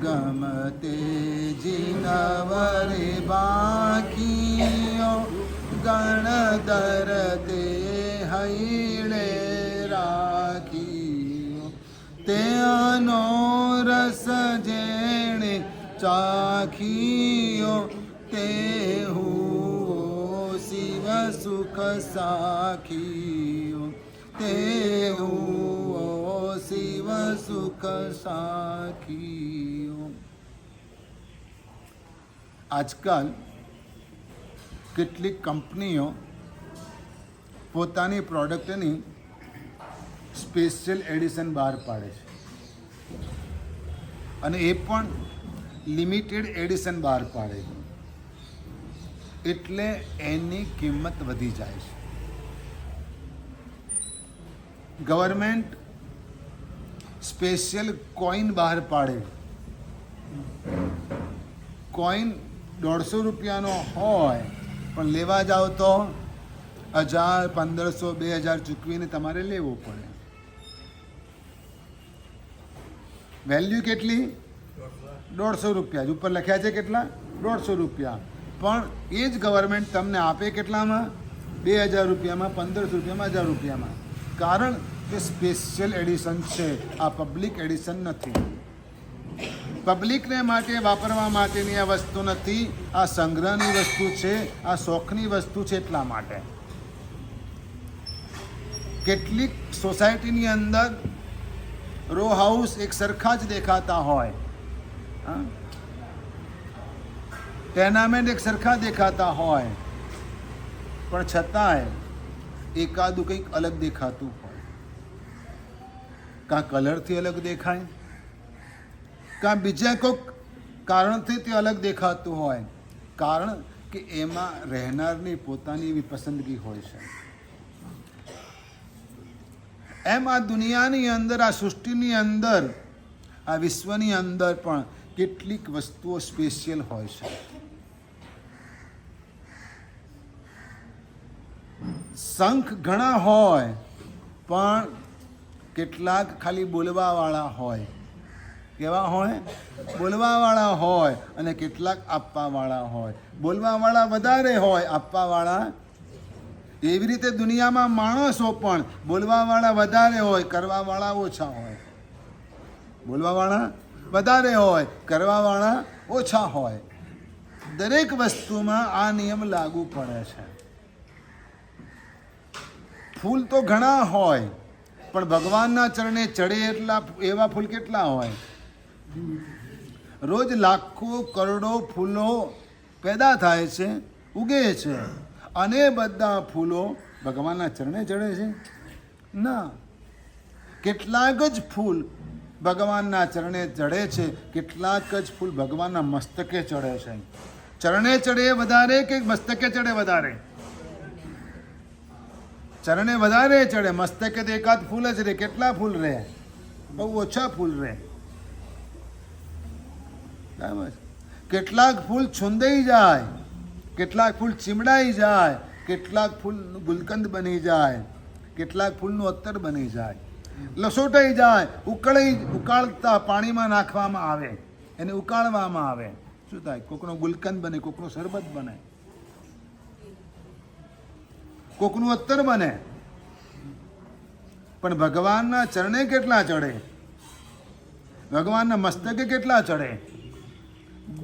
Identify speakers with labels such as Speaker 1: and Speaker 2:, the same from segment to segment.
Speaker 1: गमते जिनवरे बाकियो गणधरते हईणे राखियो ते अनो रस जेणे चाखियो ते हुओ शिव सुख साखियो ते हुओ शिव सुख साखियो। આજકાલ કેટલીક કંપનીઓ પોતાની પ્રોડક્ટની સ્પેશિયલ એડિશન બહાર પાડે છે અને એ પણ લિમિટેડ એડિશન બહાર પાડે છે, એટલે એની કિંમત વધી જાય છે. ગવર્મેન્ટ સ્પેશિયલ કોઈન બહાર પાડે, કોઈન 150 રૂપિયાનો હોય પણ લેવા જાઓ તો 1000, 1500, 2000 ચૂકવીને તમારે લેવો પડે. વેલ્યુ કેટલી? 150 રૂપિયા. ઉપર લખ્યા છે કેટલા? 150 રૂપિયા. પણ એ જ ગવર્મેન્ટ તમને આપે કેટલામાં? 2000 રૂપિયામાં, 1500 રૂપિયામાં, 1000 રૂપિયામાં. કારણ કે સ્પેશિયલ એડિશન છે, આ પબ્લિક એડિશન નથી. પબ્લિકને માટે વાપરવા માટેની આ વસ્તુ નથી, આ સંગ્રહની વસ્તુ છે, આ શોખની વસ્તુ છે. એટલા માટે કેટલીક સોસાયટીની અંદર રો હાઉસ એક સરખા જ દેખાતા હોય, ટેનામેન્ટ એક સરખા દેખાતા હોય, પણ છતાંય એકાદું કંઈક અલગ દેખાતું હોય. કાં કલરથી અલગ દેખાય, કાં બીજા કોઈક કારણથી તે અલગ દેખાતું હોય. કારણ કે એમાં રહેનારની પોતાની એવી પસંદગી હોય છે. એમ આ દુનિયાની અંદર, આ સૃષ્ટિની અંદર, આ વિશ્વની અંદર પણ કેટલીક વસ્તુઓ સ્પેશિયલ હોય છે. શંખ ઘણા હોય પણ કેટલાક ખાલી બોલવાવાળા હોય. કેવા હોય? બોલવાવાળા હોય. અને કેટલાક આપવાવાળા હોય. બોલવાવાળા વધારે હોય, આપવાવાળા. એવી રીતે દુનિયામાં માણસો પણ બોલવાવાળા વધારે હોય, કરવાવાળા ઓછા હોય. બોલવાવાળા વધારે હોય, કરવાવાળા ઓછા હોય. દરેક વસ્તુમાં આ નિયમ લાગુ પડે છે. ફૂલ તો ઘણા હોય પણ ભગવાનના ચરણે ચડે એટલા એવા ફૂલ કેટલા હોય? રોજ લાખો કરોડો ફૂલો પેદા થાય છે, ઉગે છે, અને બધા ફૂલો ભગવાનના ચરણે ચડે છે? ના. કેટલાક જ ફૂલ ભગવાનના ચરણે ચડે છે, કેટલાક જ ફૂલ ભગવાનના મસ્તકે ચડે છે. ચરણે ચડે વધારે કે મસ્તકે ચડે વધારે? ચરણે વધારે ચડે, મસ્તકે તો એકાદ ફૂલ જ રહે. કેટલા ફૂલ રહે? બહુ ઓછા ફૂલ રહે. બરાબર. કેટલાક ફૂલ છુંદાઈ જાય, કેટલાક ફૂલ ચીમડાઈ જાય, કેટલાક ફૂલ ગુલકંદ બની જાય, કેટલાક ફૂલનું અત્તર બની જાય, લસોટાઈ જાય, ઉકાળતા પાણીમાં નાખવામાં આવે, એને ઉકાળવામાં આવે. શું થાય? કોકનો ગુલકંદ બને, કોકનો શરબત બને, કોકનું અત્તર બને. પણ ભગવાનના ચરણે કેટલા ચડે? ભગવાનના મસ્તકે કેટલા ચડે?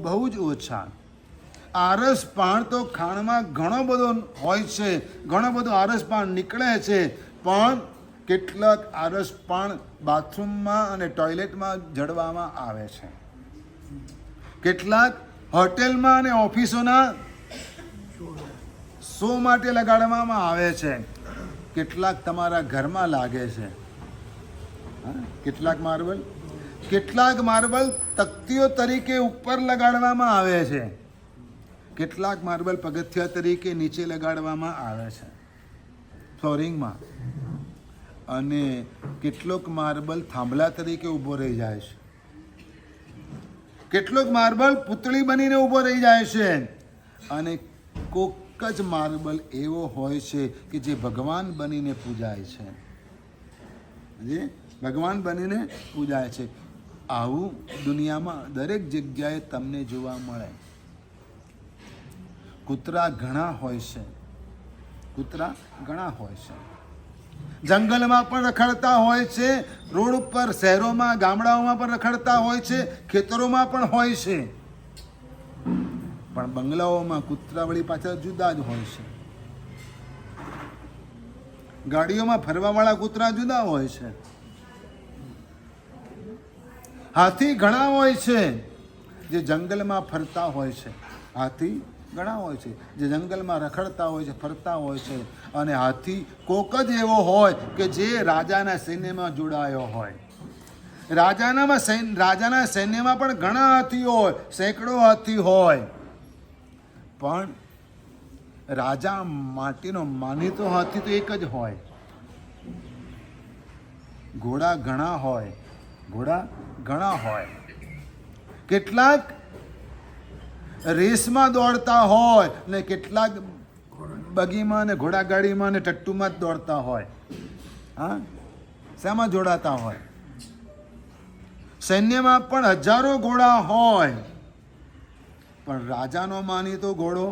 Speaker 1: બહુ જ ઓછા. આરસ પાણ તો ખાણમાં ઘણો બધો હોય છે, ઘણો બધો આરસ પાણ નીકળે છે, પણ કેટલાક આરસ પાણ બાથરૂમમાં અને ટોયલેટમાં જડવામાં આવે છે. કેટલાક હોટેલમાં અને ઓફિસોના શો માટે લગાડવામાં આવે છે. કેટલાક તમારા ઘરમાં લાગે છે. કેટલાક માર્બલ તકતીઓ તરીકે ઉપર લગાડવામાં આવે છે. કેટલાક માર્બલ પગથિયા તરીકે નીચે લગાડવામાં આવે છે, ફ્લોરિંગમાં. અને કેટલોક માર્બલ થાંભલા તરીકે ઊભો રહી જાય છે. કેટલોક માર્બલ પૂતળી બનીને ઊભો રહી જાય છે. અને કોક જ માર્બલ એવો હોય છે કે જે ભગવાન બનીને પૂજાય છે. જે ભગવાન બનીને પૂજાય છે. આવું દુનિયામાં દરેક જગ્યાએ તમને જોવા મળે. કૂતરા ઘણા હોય છે, કૂતરા ઘણા હોય છે. જંગલમાં પણ રખડતા હોય છે, રોડ ઉપર, શહેરોમાં, ગામડાઓમાં પણ રખડતા હોય છે, ખેતરોમાં પણ હોય છે. પણ બંગલાઓમાં કૂતરા વળી પાછા જુદા જ હોય છે. ગાડીઓમાં ફરવાવાળા કૂતરા જુદા હોય છે. હાથી ઘણા હોય છે જે જંગલમાં ફરતા હોય છે. હાથી ઘણા હોય છે જે જંગલમાં રખડતા હોય છે, ફરતા હોય છે. અને હાથી કોક જ એવો હોય કે જે રાજાના સૈન્યમાં જોડાયો હોય. રાજાના સૈન્યમાં પણ ઘણા હાથી હોય, સેંકડો હાથી હોય. પણ રાજા માટેનો માનીતો હાથી તો એક જ હોય. ઘોડા ઘણા હોય, ઘોડા ઘણા હોય. કેટલાક રેસમાં દોડતા હોય ને કેટલાક બગીમાં ને ઘોડાગાડીમાં ને ટટ્ટુમાં જ દોડતા હોય. હા, શેમાં જોડાતા હોય? સૈન્યમાં પણ હજારો ઘોડા હોય, પણ રાજાનો માનીતો ઘોડો,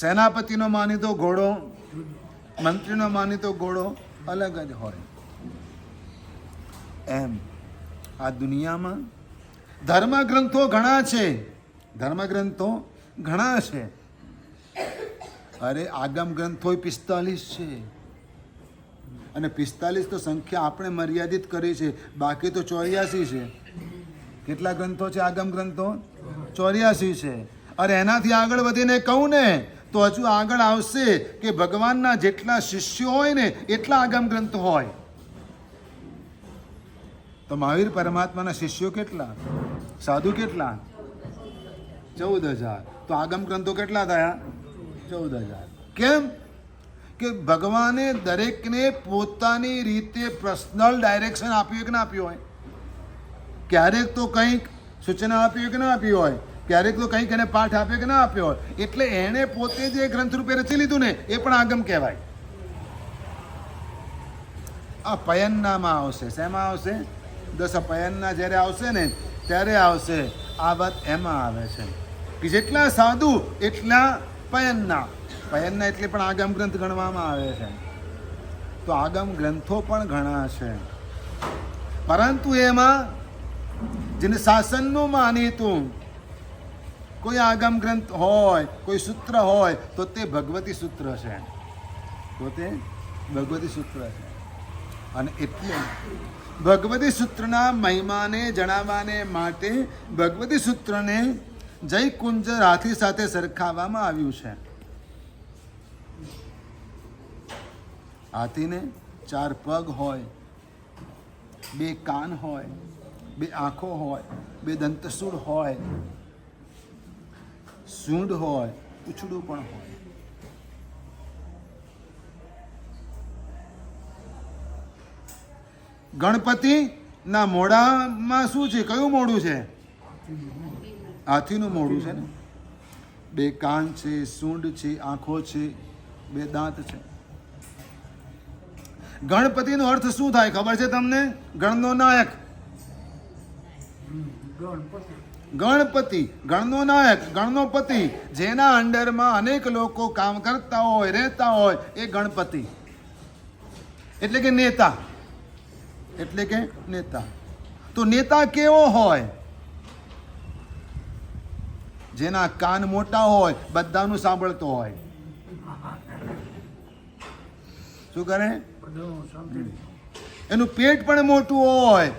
Speaker 1: સેનાપતિનો માનીતો ઘોડો, મંત્રીનો માનીતો ઘોડો અલગ જ હોય. એમ આ દુનિયામાં ધર્મગ્રંથો ઘણા છે, ધર્મગ્રંથો ઘણા છે. અરે આગમ ગ્રંથો 45 છે. અને 45 તો સંખ્યા આપણે મર્યાદિત કરી છે, બાકી તો 84 છે. કેટલા ગ્રંથો છે? આગમ ગ્રંથો 84 છે. અરે એનાથી આગળ વધીને કહું ને તો હજુ આગળ આવશે કે ભગવાનના જેટલા શિષ્યો હોય ને એટલા આગમ ગ્રંથો હોય. તો મહાવીર પરમાત્માના શિષ્યો કેટલા? સાધુ કેટલા? 14,000. તો આગમ ગ્રંથો કેટલા થયા? 14,000. કેમ કે ભગવાને દરેકને પોતાની રીતે પર્સનલ ડાયરેક્શન આપ્યું કે ના આપ્યું હોય? ક્યારેક તો કંઈક સૂચના આપ્યું કે ના આપ્યું હોય? ક્યારેક તો કંઈક એને પાઠ આપ્યો કે ના આપ્યો હોય? એટલે એણે પોતે જે ગ્રંથ રૂપે રચી લીધું ને એ પણ આગમ કહેવાય. આ પયન્નામાં આવશે. શેમાં આવશે? 10 પયન્ના જ્યારે આવશે ને ત્યારે આવશે. આ વાત એમાં આવે છે કે જેટલા સાધુ એટલા પયન્ના. પયન્ના એટલે પણ આગમ ગ્રંથ ગણવામાં આવે છે. તો આગમ ગ્રંથો પણ ઘણા છે, પરંતુ એમાં જેને શાસનનું માનીતું કોઈ આગમ ગ્રંથ હોય, કોઈ સૂત્ર હોય તો તે ભગવતી સૂત્ર છે. તો તે ભગવતી સૂત્ર છે. અને એટલે ભગવતી સૂત્રના મહિમાને જણાવવાને માટે ભગવતી સૂત્રને જય કુંજર હાથી સાથે સરખાવવામાં આવ્યું છે. હાથીને 4 પગ હોય, 2 કાન હોય, 2 આંખો હોય, 2 દંતસૂળ હોય, સૂંઢ હોય, પૂંછડું પણ હોય. ગણપતિના મોઢામાં શું છે? કયું મોઢું છે? હાથીનું મોઢું છે ને. 2 કાન છે, સૂંઢ છે, આંખો છે, 2 દાંત છે. ગણપતિનો અર્થ શું થાય ખબર છે તમને? ગણનો નાયક. ગણપતિ, ગણનો નાયક, ગણનો પતિ. જેના અંડરમાં અનેક લોકો કામ કરતા હોય, રહેતા હોય, એ ગણપતિ. એટલે કે નેતા. એટલે કે નેતા. તો નેતા કેવો હોય? જેના કાન મોટા હોય, બધાનું સાંભળતો હોય. શું કરે? એનું પેટ પણ મોટું હોય,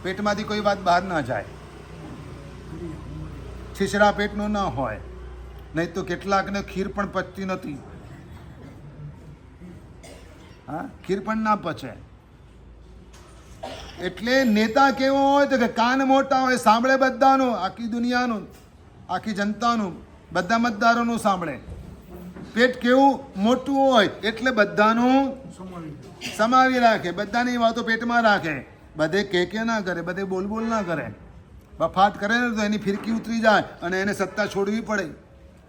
Speaker 1: પેટમાંથી કોઈ વાત બહાર ના જાય. છીછરા પેટનું ના હોય. નહીં તો કેટલાકને ખીર પણ પચતી નથી. હા, ખીર પણ ના પચે. એટલે નેતા કેવો હોય તો કે કાન મોટા હોય, સાંભળે બધાનું, આખી દુનિયાનું, આખી જનતાનું, બધા મતદારોનું સાંભળે. પેટ કેવું મોટું હોય એટલે બધાનું સમાવી રાખે, બધાની વાતો પેટમાં રાખે. બધે કે ના કરે, બધે બોલ ના કરે. બફાટ કરે ને તો એની ફિરકી ઉતરી જાય અને એને સત્તા છોડવી પડે,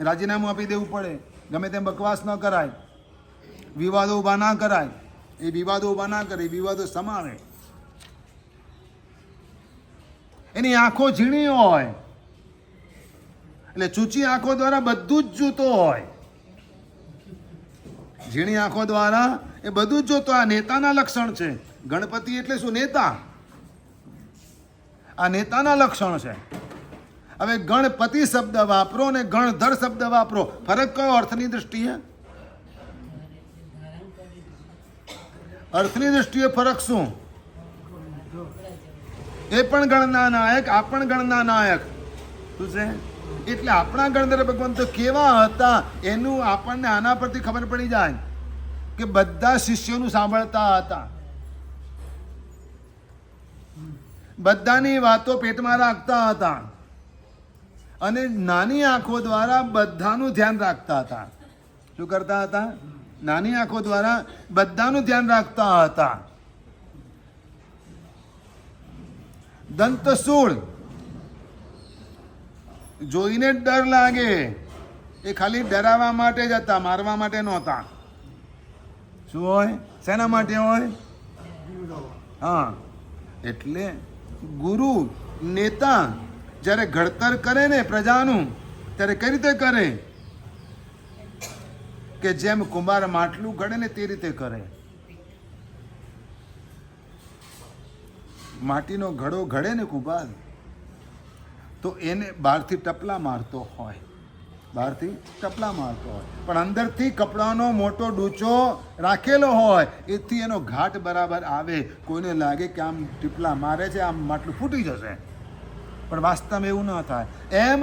Speaker 1: રાજીનામું આપી દેવું પડે. ગમે તેમ બકવાસ ન કરાય, વિવાદો ઊભા ના કરાય. એ વિવાદો ઊભા ના કરે, વિવાદો સમાવે. એની આંખો ઝીણી હોય, એટલે ચૂચી આંખો દ્વારા બધું જ જોતો હોય. ઝીણી આંખો દ્વારા એ બધું જ જોતો. આ નેતાના લક્ષણ છે. ગણપતિ એટલે શું? નેતા. આ નેતાના લક્ષણ છે. હવે ગણપતિ શબ્દ વાપરો ને ગણધર શબ્દ વાપરો, ફરક કયો અર્થની દ્રષ્ટિએ? અર્થની દ્રષ્ટિએ ફરક શું? એ પણ ગણના નાયક, આ પણ ગણના નાયક. શું છે? એટલે આપણા ગણધર ભગવાન તો કેવા હતા એનું આપણને આના પરથી ખબર પડી જાય કે બધા શિષ્યોનું સાંભળતા હતા, બધાની વાતો પેટમાં રાખતા હતા અને નાની આંખો દ્વારા બધાનું ધ્યાન રાખતા હતા. શું કરતા હતા? નાની આંખો દ્વારા બધાનું ધ્યાન રાખતા હતા. દંતશૂળ જોઈને જ ડર લાગે, એ ખાલી ડરાવવા માટે જ હતા, મારવા માટે નહોતા. શું હોય? શેના માટે હોય? હા, એટલે ગુરુ નેતા જ્યારે ઘડતર કરે ને પ્રજાનું, ત્યારે કઈ રીતે કરે? કે જેમ કુંભાર માટલું ઘડે ને તે રીતે કરે. માટીનો ઘડો ઘડે ને કુંભાર, તો એને બહારથી ટપલા મારતો હોય, બહારથી ટપલા મારતો હોય, પણ અંદરથી કપડાનો મોટો ડૂચો રાખેલો હોય, એથી એનો ઘાટ બરાબર આવે. કોઈને લાગે કે આમ ટીપલા મારે છે, આમ માટલું ફૂટી જશે, પણ વાસ્તવમાં એવું ન થાય. એમ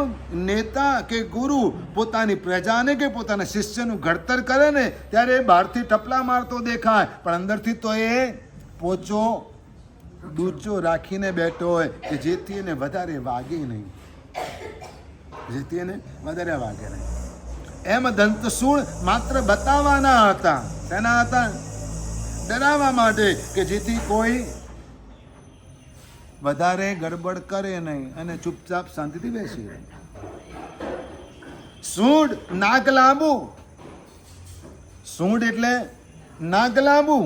Speaker 1: નેતા કે ગુરુ પોતાની પ્રજાને કે પોતાના શિષ્યનું ઘડતર કરે ને ત્યારે બહારથી ટપલા મારતો દેખાય, પણ અંદરથી તો એ પોચો ડૂચો રાખીને બેઠો હોય કે જેથી એને વધારે વાગે નહીં, જેથી એને વધારે વાગે નહીં. એમ દંતશૂળ માત્ર બતાવવાના હતા. શેના હતા? ડરાવવા માટે, કે જેથી કોઈ વધારે ગડબડ કરે નહીં અને ચૂપચાપ શાંતિથી બેસી રહે. સૂંઢ નાક લાંબુ. સૂંઢ એટલે નાક લાંબુ.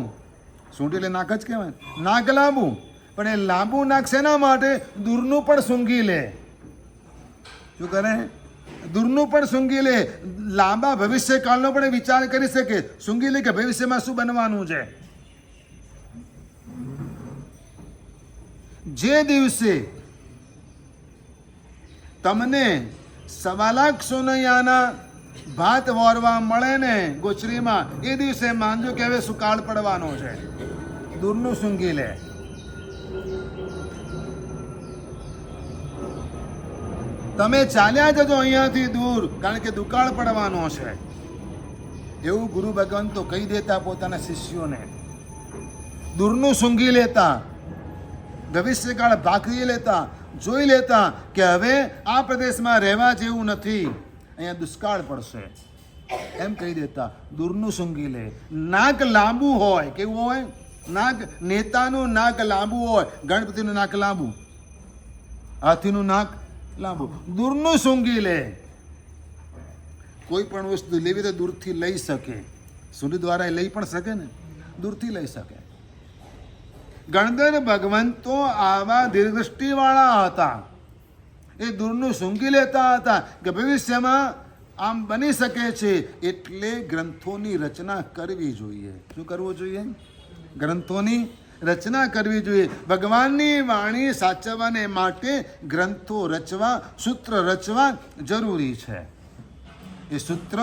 Speaker 1: સૂંઢ એટલે નાક જ કહેવાય, નાક લાંબુ. પણ એ લાંબુ નાક શેના માટે? દૂરનું પણ સૂંઘી લે. શું કરે? દૂરનું પણ સૂંઘી લે. લાંબા ભવિષ્યકાળનો પણ વિચાર કરી શકે. સૂંઘી લે કે ભવિષ્યમાં શું બનવાનું છે. જે દિવસે તમને 1.25 લાખ સોનૈયાના ભાત વોરવા મળે ને ગોચરીમાં, એ દિવસે માનજો કે હવે સુકાળ પડવાનો છે. દૂરનું સૂંઘી લે. તમે ચાલ્યા જજો અહીંયાથી દૂર, કારણ કે દુકાળ પડવાનો છે. એવું ગુરુ ભગવાન તો કહી દેતા પોતાના શિષ્યોને. દૂરનું સૂંઘી લેતા, ભવિષ્યકાળ ભાખરી લેતા, જોઈ લેતા કે હવે આ પ્રદેશમાં રહેવા જેવું નથી, અહીંયા દુષ્કાળ પડશે, એમ કહી દેતા. દૂરનું સૂંઘી લે. નાક લાંબુ હોય. કેવું હોય? નાક. નેતાનું નાક લાંબુ હોય. ગણપતિનું નાક લાંબુ, હાથીનું નાક લાંબુ. દૂરનું સૂંઘી લે. કોઈ પણ વસ્તુ લેવી તો દૂરથી લઈ શકે. સૂર્ય દ્વારા લઈ પણ શકે ને, દૂરથી લઈ શકે. ગણધર ભગવંતો આવા દીર્ઘદૃષ્ટિવાળા હતા. એ દૂરનું સૂંઘી લેતા હતા કે ભવિષ્યમાં આમ બની શકે છે, એટલે ગ્રંથોની રચના કરવી જોઈએ. શું કરવું જોઈએ? ગ્રંથોની રચના કરવી જોઈએ. ભગવાનની વાણી સાચવવાને માટે ગ્રંથો રચવા, સૂત્ર રચવા જરૂરી છે. એ સૂત્ર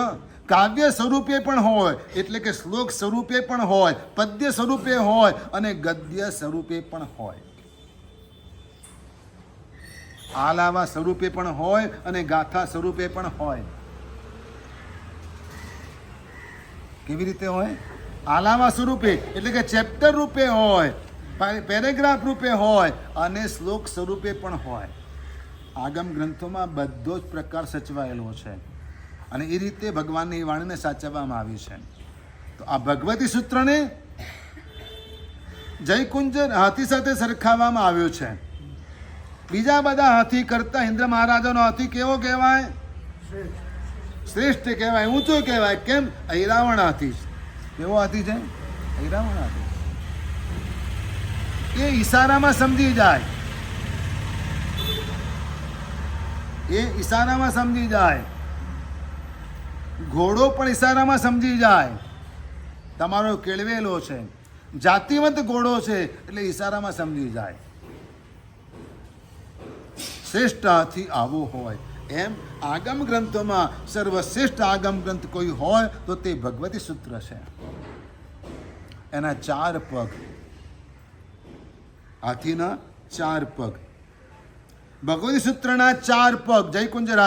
Speaker 1: કાવ્ય સ્વરૂપે પણ હોય, એટલે કે શ્લોક સ્વરૂપે પણ હોય, પદ્ય સ્વરૂપે હોય અને ગદ્ય સ્વરૂપે પણ હોય, આલાવા સ્વરૂપે પણ હોય અને ગાથા સ્વરૂપે પણ હોય. કેવી રીતે હોય? આલાવા સ્વરૂપે એટલે કે ચેપ્ટર રૂપે હોય, પેરેગ્રાફ રૂપે હોય અને શ્લોક સ્વરૂપે પણ હોય. આગમ ગ્રંથોમાં બધો જ પ્રકાર સચવાયેલો છે અને એ રીતે ભગવાનની વાણીને સાચવવામાં આવી છે. તો આ ભગવતી સૂત્રને જયકુંજર હાથી સાથે સરખાવવામાં આવ્યો છે. બીજા બધા હાથી કરતા ઇન્દ્ર મહારાજાનો હાથી કેવો કહેવાય? શ્રેષ્ઠ કહેવાય, ઊંચો કહેવાય. કેમ? ઐરાવણ હાથી. કેવો હાથી છે? ઐરાવણ હાથી. એ ઈશારામાં સમજી જાય. એ ઈશારામાં સમજી જાય. ઘોડો પણ ઈશારામાં સમજી જાય. તમારો કેળવેલો છે, જાતિવંત ઘોડો છે એટલે ઈશારામાં સમજી જાય. શ્રેષ્ઠ હાથી આવો હોય. એમ આગમ ગ્રંથોમાં સર્વશ્રેષ્ઠ આગમ ગ્રંથ કોઈ હોય તો તે ભગવતી સૂત્ર છે. એના 4 પગ, હાથીના 4 પગ. ભગવતી સૂત્રના 4 પગ. જયકુંજર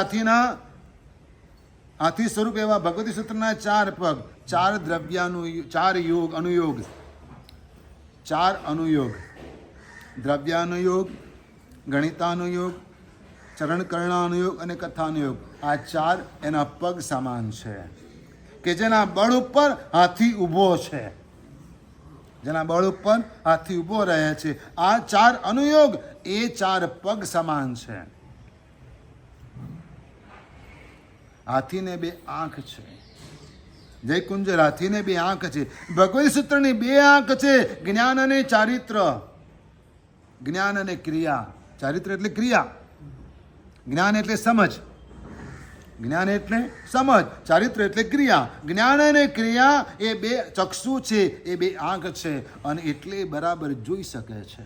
Speaker 1: હાથી સ્વરૂપ એવા ભગવતી સૂત્રના 4 પગ, 4 દ્રવ્યાનું, 4 યોગ અનુયોગ, 4 અનુયોગ, દ્રવ્યાનુયોગ, ગણિતાનુયોગ, ચરણકરણાનુયોગ અને કથાનુયોગ. આ 4 એના પગ સમાન છે કે જેના બળ ઉપર હાથી ઊભો છે, જેના બળ ઉપર હાથી ઊભો રહે છે. આ 4 અનુયોગ એ 4 પગ સમાન છે. હાથીને 2 આંખ છે. જયકુંજર હાથીને 2 આંખ છે. ભગવતી સૂત્રની 2 આંખ છે. જ્ઞાન અને ચારિત્ર, જ્ઞાન અને ક્રિયા. ચારિત્ર એટલે ક્રિયા, જ્ઞાન એટલે સમજ, જ્ઞાન એટલે સમજ, ચારિત્ર એટલે ક્રિયા. જ્ઞાન અને ક્રિયા એ 2 ચક્ષુ છે, એ 2 આંખ છે અને એટલે બરાબર જોઈ શકે છે.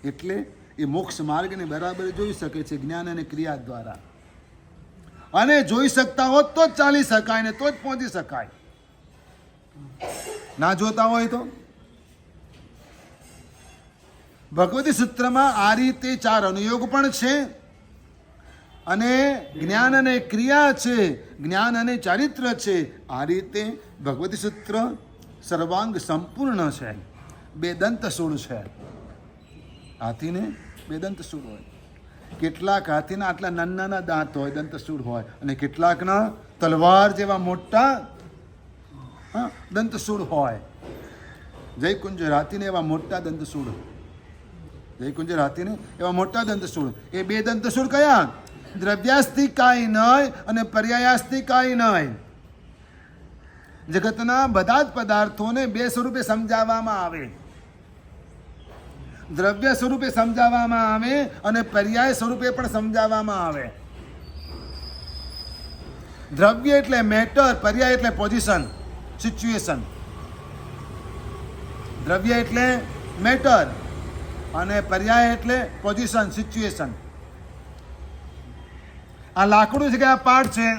Speaker 1: એટલે એ મોક્ષ માર્ગને બરાબર જોઈ શકે છે જ્ઞાન અને ક્રિયા દ્વારા. અને જોઈ શકતા હોત તો જ ચાલી શકાય ને તો જ પહોંચી શકાય. ના જોતા હોય તો. ભગવતી સૂત્રમાં આ રીતે 4 અનુયોગ પણ છે અને જ્ઞાન અને ક્રિયા છે, જ્ઞાન અને ચારિત્ર છે. આ રીતે ભગવતી સૂત્ર સર્વાંગ સંપૂર્ણ છે. 2 દંતશૂળ છે. હાથીને 2 દંતશૂળ હોય. કેટલાક હાથીના આટલા નાના દાંત હોય, દંતશૂળ હોય, અને કેટલાકના તલવાર જેવા મોટા દંતશૂળ હોય. જયકુંજર હાથીને એવા મોટા દંતશૂળ, જયકુંજર હાથીને એવા મોટા દંતશૂળ. એ 2 દંતશૂળ કયા? દ્રવ્યાસ્તી કાંઈ નહીં અને પર્યાયાસ્તી કાંઈ નહીં. જગતના બધા જ પદાર્થોને 2 સ્વરૂપે સમજાવવામાં આવે. દ્રવ્ય સ્વરૂપે સમજાવવામાં આવે અને પર્યાય સ્વરૂપે પણ સમજાવવામાં આવે. દ્રવ્ય એટલે મેટર, પર્યાય એટલે પોઝિશન, સિચ્યુએશન. દ્રવ્ય એટલે મેટર અને પર્યાય એટલે પોઝિશન, સિચ્યુએશન. આ લાકડું છે કે આ પાટ છે?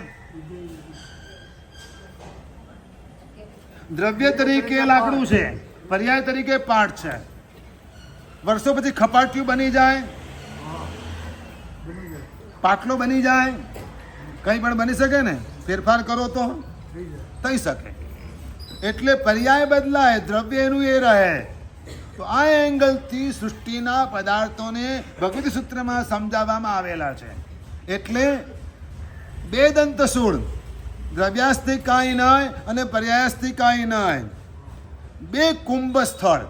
Speaker 1: દ્રવ્ય તરીકે લાકડું છે, પર્યાય તરીકે પાટ છે. વર્ષો પછી ખપાટિયું બની જાય, પાટલો બની જાય, કંઈ પણ બની શકે ને, ફેરફાર કરો તો થઈ શકે. એટલે પર્યાય બદલાય, દ્રવ્ય એનું એ રહે. તો આ એંગલથી સૃષ્ટિના પદાર્થોને ભગવતી સૂત્રમાં સમજાવવામાં આવેલા છે. એટલે 2 દંતશૂળ, દ્રવ્યાસ્તી કાંઈ નહીં અને પર્યાયાસ્તી કાંઈ નહીં. 2 કુંભ સ્થળ.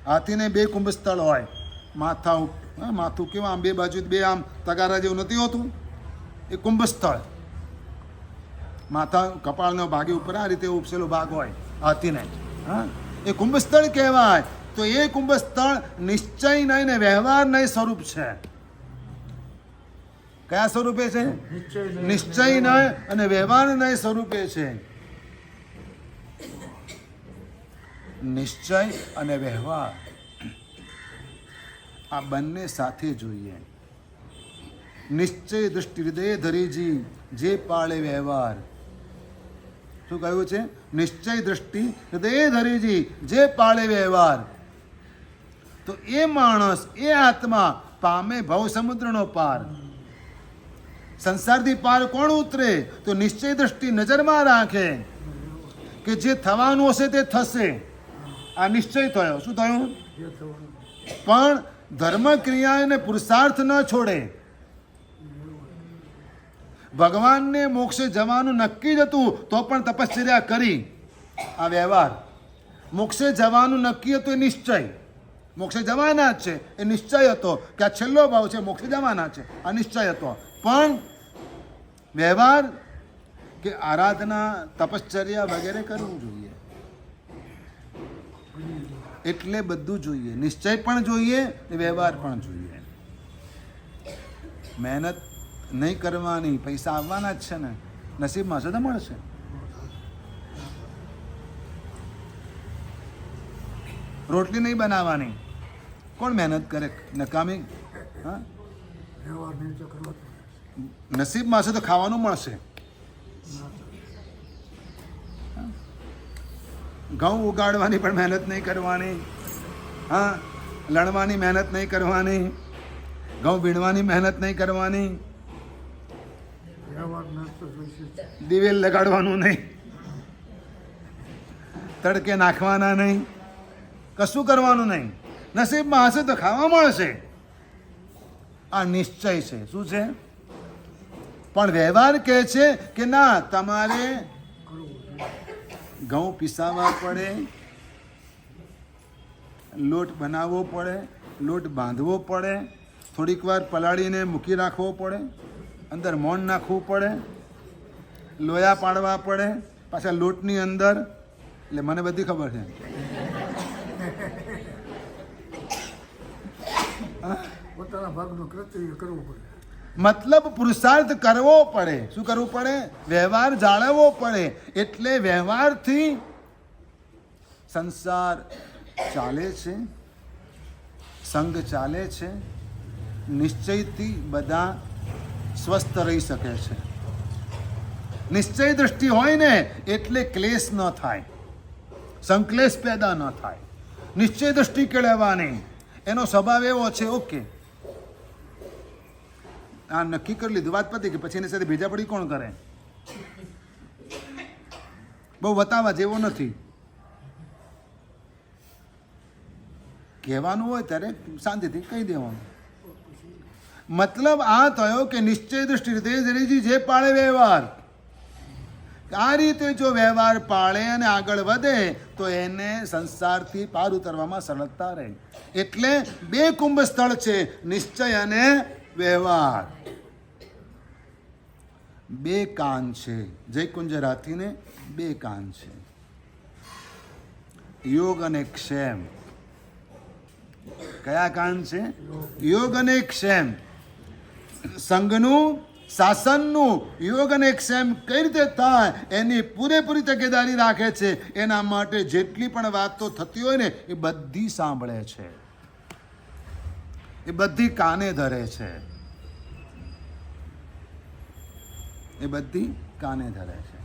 Speaker 1: હાથીને 2 કુંભ સ્થળ હોય. માથું કેવા આમ 2 બાજુ 2 આમ તગારા જેવું નથી હોતું, એ કુંભ સ્થળ. માથા કપાળનો ભાગે ઉપર આ રીતે ઉપસેલો ભાગ હોય હાથીને, એ કુંભ સ્થળ કહેવાય. તો એ કુંભ સ્થળ નિશ્ચય નહીં ને વ્યવહાર નહીં સ્વરૂપ છે. કયા સ્વરૂપે છે? નિશ્ચય નહીં અને વ્યવહાર નહીં સ્વરૂપે છે. નિશ્ચય અને વ્યવહાર આ બંને સાથે જોઈએ. નિશ્ચય દૃષ્ટિ હૃદય ધરીજી જે પાળે વ્યવહાર. શું કહ્યું છે? નિશ્ચય દૃષ્ટિ હૃદય ધરીજી જે પાળે વ્યવહાર. તો એ માણસ, એ આત્મા પામે ભવ સમુદ્રનો પાર. સંસારથી પાર કોણ ઉતરે? તો નિશ્ચય દૃષ્ટિ નજરમાં રાખે કે જે થવાનું હશે તે થશે. આ નિશ્ચય થયો. શું થયું? પણ ધર્મ ક્રિયા અને પુરુષાર્થ ન છોડે. ભગવાનને મોક્ષે જવાનું નક્કી જ હતું તો પણ તપશ્ચર્યા કરી. આ વ્યવહાર. મોક્ષે જવાનું નક્કી હતું એ નિશ્ચય, મોક્ષે જવાના જ છે એ નિશ્ચય હતો કે આ છેલ્લો ભાવ છે, મોક્ષે જવાના છે, આ નિશ્ચય હતો. પણ વ્યવહાર કે આરાધના, તપશ્ચર્યા વગેરે કરવું જોઈએ. એટલે બધું જોઈએ, નિશ્ચય પણ જોઈએ, વ્યવહાર પણ જોઈએ. મહેનત નહીં કરવાની, પૈસા આવવાના જ છે ને, નસીબમાં છે તો મળશે. રોટલી નહીં બનાવવાની, કોણ મહેનત કરે? નકામી. હા, નસીબમાં છે તો ખાવાનું મળશે. ઘઉં ઉગાડવાની પણ મહેનત નહીં કરવાની. હા, લણવાની મહેનત નહીં કરવાની, ઘઉં વીણવાની મહેનત નહીં કરવાની, દિવેલ લગાડવાનું નહીં, તડકે નાખવાના નહીં, કશું કરવાનું નહીં. નસીબમાં હશે તો ખાવા મળશે. આ નિશ્ચય છે. શું છે? પણ વ્યવહાર કહે છે કે ના, તમારે ઘઉં પીસાવવા પડે, લોટ બનાવવો પડે, લોટ બાંધવો પડે, થોડીક વાર પલાળીને મૂકી રાખવો પડે, અંદર મોણ નાખવું પડે, લોયા પાડવા પડે પાછા લોટની અંદર. એટલે મને બધી ખબર છે.
Speaker 2: પોતાના ભાગનું કર્તવ્ય કરવું પડે.
Speaker 1: મતલબ પુરુષાર્થ કરવો પડે. શું કરવું પડે? વ્યવહાર જાળવવો પડે. એટલે વ્યવહારથી સંસાર ચાલે છે, સંઘ ચાલે છે. નિશ્ચયથી બધા સ્વસ્થ રહી શકે છે. નિશ્ચય દ્રષ્ટિ હોય ને એટલે ક્લેશ ન થાય, સંકલેશ પેદા ન થાય. નિશ્ચય દ્રષ્ટિ કેળવવાની, એનો સ્વભાવ એવો છે. ઓકે, આ નક્કી કરી લીધું, વાત પતી કે પછી એની સાથે ભેજા પડી કોણ કરે? બહુ બતાવવા જેવો નથી. કહેવાનું હોય ત્યારે શાંતિથી કહી દેવાનું. મતલબ આ થયો કે નિશ્ચય દ્રષ્ટિ રીતે જે પાળે વ્યવહાર, આ રીતે જો વ્યવહાર પાળે અને આગળ વધે તો એને સંસારથી પાર ઉતરવામાં સરળતા રહે. એટલે બે કુંભ સ્થળ છે, નિશ્ચય અને વ્યવહાર. બે કાન છે. જયકુંજ રાથીને બે કાન છે, યોગ અને ક્ષેમ. કયા કાન છે? યોગ અને ક્ષેમ. સંઘનું, શાસનનું યોગ અને ક્ષેમ કઈ રીતે થાય એની પૂરેપૂરી તકેદારી રાખે છે. એના માટે જેટલી પણ વાતો થતી હોય ને એ બધી સાંભળે છે, એ બધી કાને ધરે છે, એ બધી કાને ધરે છે.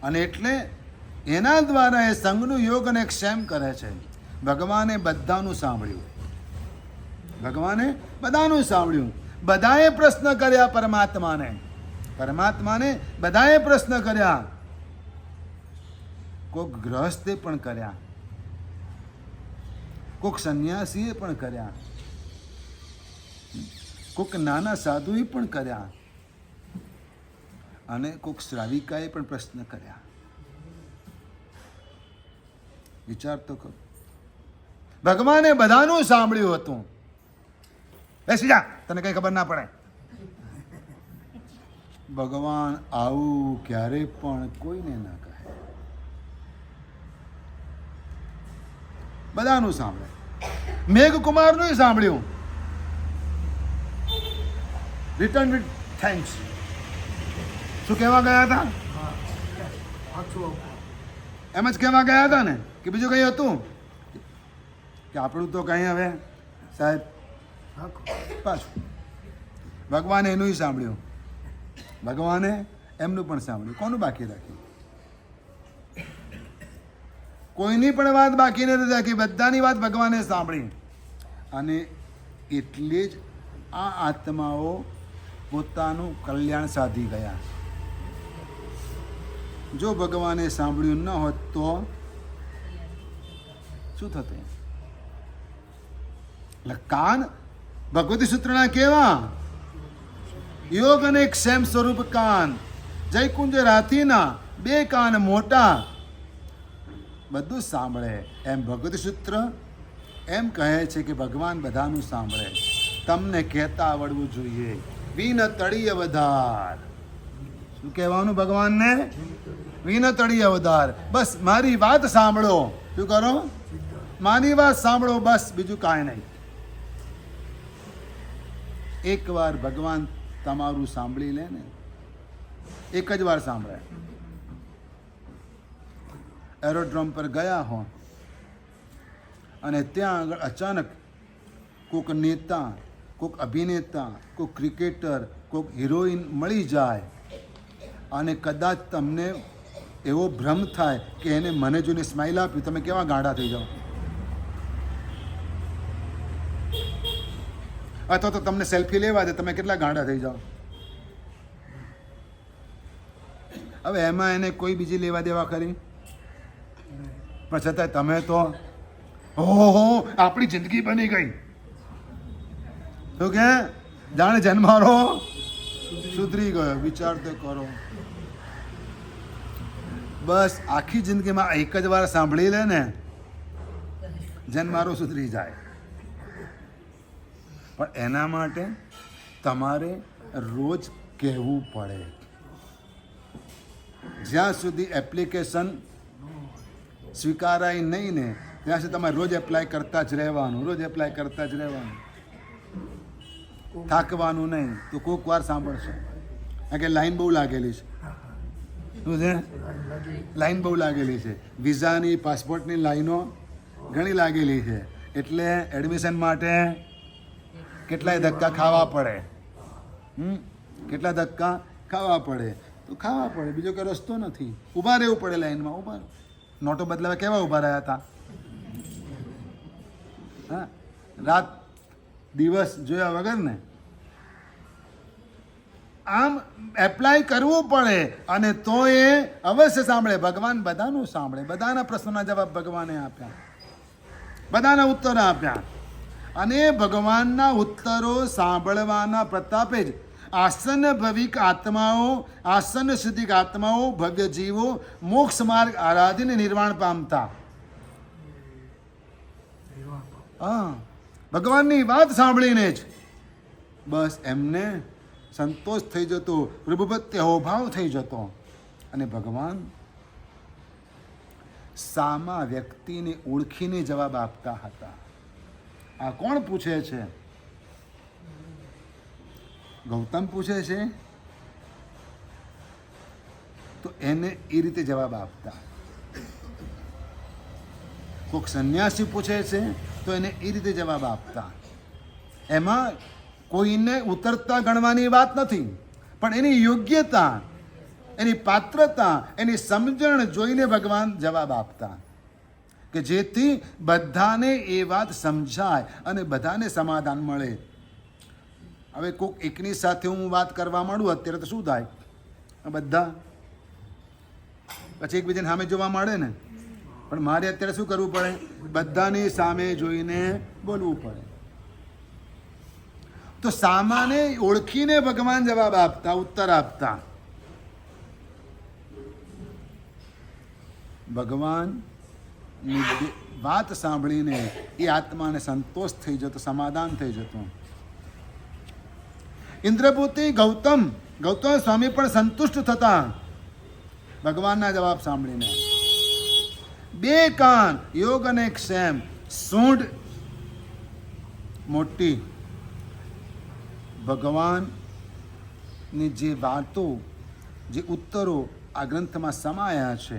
Speaker 1: અને એટલે એના દ્વારા એ સંઘનું યોગ અને ક્ષેમ કરે છે. ભગવાને બધાનું સાંભળ્યું, ભગવાને બધાનું સાંભળ્યું. બધાએ પ્રશ્ન કર્યા પરમાત્માને, પરમાત્માને બધાએ પ્રશ્ન કર્યા. કોક ગૃહસ્થે પણ કર્યા, કોક સંન્યાસીએ પણ કર્યા, કોક નાના સાધુએ પણ કર્યા, અને કોક શ્રાવિકાએ પણ પ્રશ્ન કર્યા. વિચાર તો કરો. ભગવાને બધાનું સાંભળ્યું હતું. બેસી જા, તને કઈ ખબર ના પડે. ભગવાન આવું ક્યારે પણ કોઈને ના કહે. બધાનું સાંભળે. મેઘકુમારનું સાંભળ્યું. Return with thanks. શું કહેવા ગયા હતા? એમ જ કહેવા ગયા હતા ને કે બીજું કઈ હતું? કે આપણું તો કઈ હવે સાહેબ પાછું. ભગવાને એનું સાંભળ્યું, ભગવાને એમનું પણ સાંભળ્યું. કોનું બાકી રાખ્યું? કોઈની પણ વાત બાકી નથી રાખી. બધાની વાત ભગવાને સાંભળી. અને એટલે જ આ આત્માઓ પોતાનું કલ્યાણ સાધી ગયા. જો ભગવાને સાંભળ્યું ન હોત તો શું થતું? એટલે કાન ભગવતી સૂત્રના કેવા? યોગ અને ક્ષેમ સ્વરૂપ કાન. જયકુંજ રાથીના બે કાન મોટા, બધું સાંભળે. એમ ભગવતી સૂત્ર એમ કહે છે કે ભગવાન બધાનું સાંભળે. તમને કહેતા આવડવું જોઈએ. વિન તળિય વધાર. શું કહેવાનું ભગવાનને? વિન તળિય વધાર. બસ મારી વાત સાંભળો. શું કરો? મારી વાત સાંભળો, બસ બીજું કાંઈ નહીં. એકવાર ભગવાન તમારું સાંભળી લે ને, એક જ વાર સાંભળે. એરોડ્રોમ પર ગયા હો અને ત્યાં આગળ અચાનક કોઈક નેતા, કોઈક અભિનેતા, કોઈક ક્રિકેટર, કોઈક હિરોઈન મળી જાય અને કદાચ તમને એવો ભ્રમ થાય કે એને મને જોઈને સ્માઇલ આપ્યું, તમે કેવા ગાંડા થઈ જાઓ. અથવા તો તમને સેલ્ફી લેવા દે, તમે કેટલા ગાંડા થઈ જાઓ. હવે એમાં એને કોઈ બીજી લેવા દેવા ખરી? પણ છતાંય તમે તો ઓહો આપણી જિંદગી બની ગઈ. શું કે જાણે જન્મારો સુધરી ગયો. વિચાર તો કરો. બસ આખી જિંદગીમાં એક જ વાર સાંભળી લે ને, જન્મારો સુધરી જાય. પણ એના માટે તમારે રોજ કહેવું પડે. જ્યાં સુધી એપ્લિકેશન સ્વીકારાય નહીં ને ત્યાં સુધી તમારે રોજ એપ્લાય કરતા જ રહેવાનું, રોજ એપ્લાય કરતા જ રહેવાનું. થાકવાનું નહીં. તો કોઈક વાર સાંભળશો કારણ કે લાઈન બહુ લાગેલી છે. શું છે? લાઈન બહુ લાગેલી છે. વિઝાની, પાસપોર્ટની લાઈનો ઘણી લાગેલી છે. એટલે એડમિશન માટે કેટલાય ધક્કા ખાવા પડે. કેટલા ધક્કા ખાવા પડે? તો ખાવા પડે, બીજો કોઈ રસ્તો નથી. ઊભા રહેવું પડે લાઈનમાં. ઊભા નોટો બદલાવા કેવા ઊભા રહ્યા હતા? હા, રાત દિવસ જોયા વગર ને. આમ એપ્લાય કરવું પડે અને તો એ અવશ્ય સાંભળે. ભગવાન બધાનું સાંભળે. બધાના પ્રશ્નોના જવાબ ભગવાને આપ્યા, બધાના ઉત્તરો આપ્યા. અને ભગવાનના ઉત્તરો સાંભળવાના પ્રતાપે જ આસન ભવિક આત્માઓ, આસન સિદ્ધિક આત્માઓ, ભવ્ય જીવો મોક્ષ માર્ગ આરાધીને નિર્વાણ પામતા. હા, ભગવાનની વાત સાંભળીને જ બસ એમને સંતોષ થઈ જતો, પ્રભુ પ્રત્યે અહોભાવ થઈ જતો. અને ભગવાન સામા વ્યક્તિને ઓળખીને જવાબ આપતા હતા. આ કોણ પૂછે છે? ગૌતમ પૂછે છે તો એને એ રીતે જવાબ આપતા. કોઈક સંન્યાસી પૂછે છે તો એને એ રીતે જવાબ આપતા. એમાં કોઈને ઉતરતા ગણવાની વાત નથી, પણ એની યોગ્યતા, એની પાત્રતા, એની સમજણ જોઈને ભગવાન જવાબ આપતા કે જેથી બધાને એ વાત સમજાય અને બધાને સમાધાન મળે. હવે કોઈક એકની સાથે હું વાત કરવા માંડું અત્યારે તો શું થાય? બધા પછી એકબીજાને સામે જોવા માંડે ને. પણ મારે અત્યારે શું કરવું પડે? બધાની સામે જોઈને બોલવું પડે. તો સામાને ઓળખીને ભગવાન જવાબ આપતા, ઉત્તર આપતા. ભગવાન વાત સાંભળીને એ આત્માને સંતોષ થઈ જતો, સમાધાન થઈ જતું. ઇન્દ્રપુત્રી ગૌતમ સ્વામી પણ સંતુષ્ટ થતા ભગવાનના જવાબ સાંભળીને. 2 કાન યોગ અને ક્ષેમ, સૂંઢ મોટી. ભગવાનની જે વાતો, જે ઉત્તરો આ ગ્રંથમાં સમાયા છે,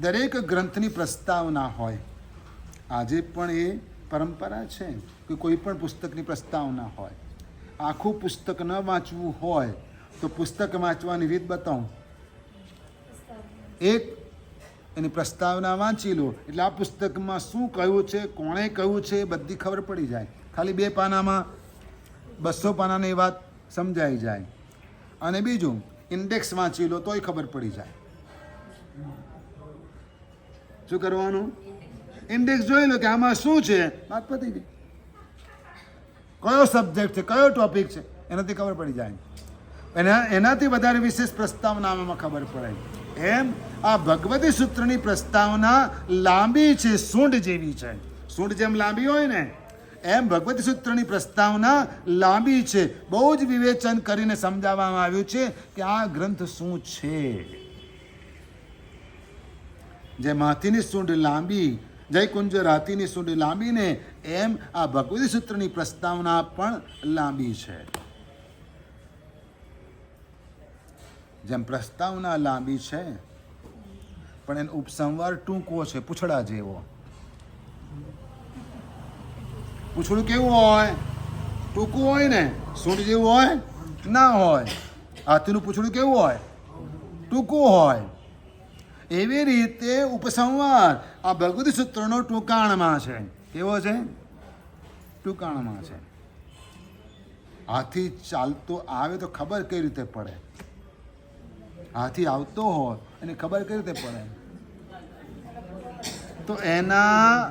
Speaker 1: દરેક ગ્રંથની પ્રસ્તાવના હોય. આજે પણ એ પરંપરા છે કે કોઈ પણ પુસ્તકની પ્રસ્તાવના હોય. આખું પુસ્તક ન વાંચવું હોય તો પુસ્તક વાંચવાની રીત બતાવું. એક એની પ્રસ્તાવના વાંચી લો એટલે આ પુસ્તકમાં શું કહ્યું છે, કોણે કહ્યું છે, બધી ખબર પડી જાય. ખાલી 2 પાનામાં 200 પાનાની વાત સમજાઈ જાય. અને બીજું ઇન્ડેક્સ વાંચી લો તોય ખબર પડી જાય. શું કરવાનું? ઇન્ડેક્સ જોઈ લો કે આમાં શું છે, વાત પતી ગઈ. કયો સબ્જેક્ટ છે, કયો ટોપિક છે, એનાથી ખબર પડી જાય. એનાથી વધારે વિશેષ પ્રસ્તાવનામાં ખબર પડે. એમ આ ભગવતી સૂત્રની પ્રસ્તાવના લાંબી છે, સૂંઢ જેવી છે. સૂંઢ જેમ લાંબી હોય ને એમ ભગવતી સૂત્રની પ્રસ્તાવના લાંબી છે. બહુ જ વિવેચન કરીને સમજાવવામાં આવ્યું છે કે આ ગ્રંથ શું છે. જે હાથીની સૂંઢ લાંબી જયકુંજ રાતીની સૂંઢ લાંબીને એમ આ ભગવતી સૂત્રની પ્રસ્તાવના પણ લાંબી છે. જેમ પ્રસ્તાવના લાંબી છે પણ એનો ઉપસંવાર ટૂંકો છે, પૂછડા જેવો. પૂછડું કેવું હોય? ટૂંકું હોય ને. સૂંઢ જેવું હોય ના હોય. હાથીનું પૂછડું કેવું હોય? ટૂંકું હોય. એવી રીતે ઉપસંવાર આ ભગવતી સૂત્રનો ટૂંકાણમાં છે. કેવો છે? ટૂંકાણમાં છે. હાથી ચાલતો આવે તો ખબર કઈ રીતે પડે? હાથી આવતો હોય અને ખબર કઈ રીતે પડે? તો એના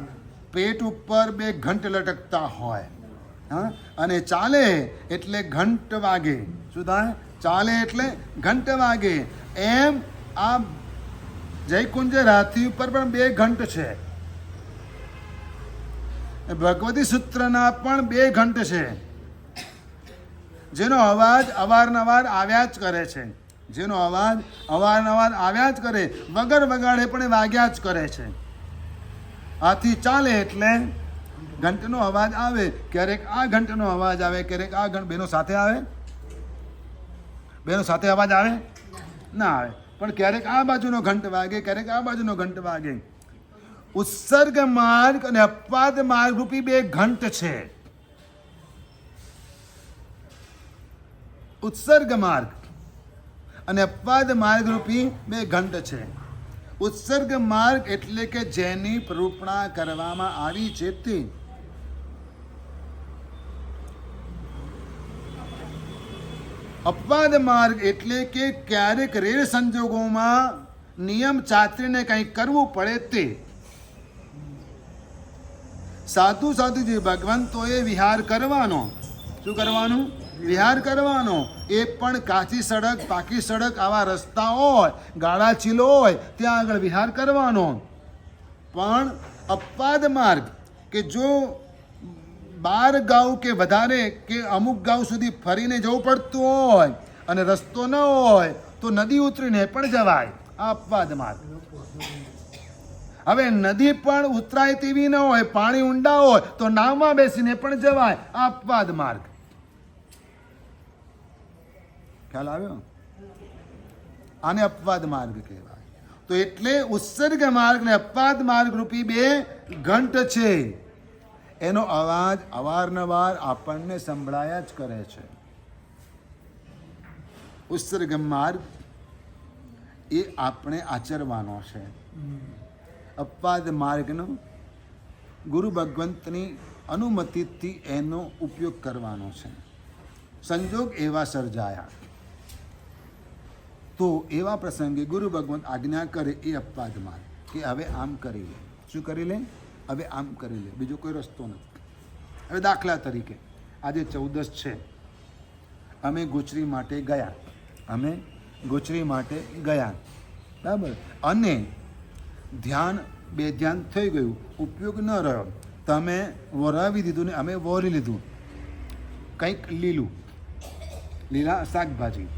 Speaker 1: પેટ ઉપર 2 ઘંટ લટકતા હોય. હા, અને ચાલે એટલે ઘંટ વાગે. શું થાય? ચાલે એટલે ઘંટ વાગે. એમ આ જયકુંજ રાથી ઉપર પણ 2 ઘંટ છે. ભગવતી સૂત્રના પણ 2 ઘંટ છે, જેનો અવાજ અવારનવાર આવ્યા જ કરે છે. જેનો અવાજ અવારનવાર આવ્યા જ કરે, વગર વગાડે પણ એ વાગ્યા જ કરે છે. હાથી ચાલે એટલે ઘંટનો અવાજ આવે. ક્યારેક આ ઘંટનો અવાજ આવે, ક્યારેક આ ઘંટ. બેનો સાથે આવે? બેનો સાથે અવાજ આવે? ના આવે. પણ ક્યારેક આ બાજુનો ઘંટ વાગે, ક્યારેક આ બાજુનો ઘંટ વાગે. ઉત્સર્ગ માર્ગ અને અપવાદ માર્ગ રૂપી 2 ઘંટ છે. ઉત્સર્ગ માર્ગ અને અપવાદ માર્ગ રૂપી 2 ઘંટ છે. ઉત્સર્ગ માર્ગ એટલે કે જેની પ્રરૂપણા કરવામાં આવી છે તે. અપવાદ માર્ગ એટલે કે ક્યારેક રેર સંજોગોમાં નિયમ ચાતરીને કંઈક કરવું પડે તે. સાધુ સાધુજી ભગવંતોએ વિહાર કરવાનો. શું કરવાનું? વિહાર કરવાનો. એ પણ કાચી સડક, પાકી સડક, આવા રસ્તા હોય, ગાળા ચીલો હોય, ત્યાં આગળ વિહાર કરવાનો. પણ અપવાદ માર્ગ કે જો 12 ગાઉ કે વધારે કે અમુક ગાઉ સુધી ફરીને જવું પડતું હોય અને રસ્તો ન હોય તો નદી ઉતરીને પણ જવાય. આ અપવાદ માર્ગ. હવે નદી પણ ઉતરાય તેવી ન હોય, પાણી ઊંડા હોય તો નાવમાં બેસીને પણ જવાય. આ અપવાદ માર્ગ. ખ્યાલ આવ્યો? આને અપવાદ માર્ગ કહેવાય. તો એટલે ઉત્સર્ગ માર્ગ ને અપવાદ માર્ગ રૂપી 2 ઘંટ છે. એનો અવાજ અવારનવાર આપણને સંભળાયા જ કરે છે. ઉત્સર્ગ માર્ગ એ આપણે આચરવાનો છે. અપવાદ માર્ગનો ગુરુ ભગવંતની અનુમતિથી એનો ઉપયોગ કરવાનો છે. સંજોગ એવા સર્જાયા તો એવા પ્રસંગે ગુરુ ભગવંત આજ્ઞા કરે એ અપવાદ માર્ગ કે હવે આમ કરી લે. શું કરી લે? હવે આમ કરી લે. બીજો કોઈ રસ્તો નથી. હવે દાખલા તરીકે આજે 14 છે. અમે ગોચરી માટે ગયા. અમે ગોચરી માટે ગયા, બરાબર. અને ધ્યાન બેધ્યાન થઈ ગયું, ઉપયોગ ન રહ્યો. તમે વરાવી દીધું ને અમે વોરી લીધું. કંઈક લીલા શાકભાજી,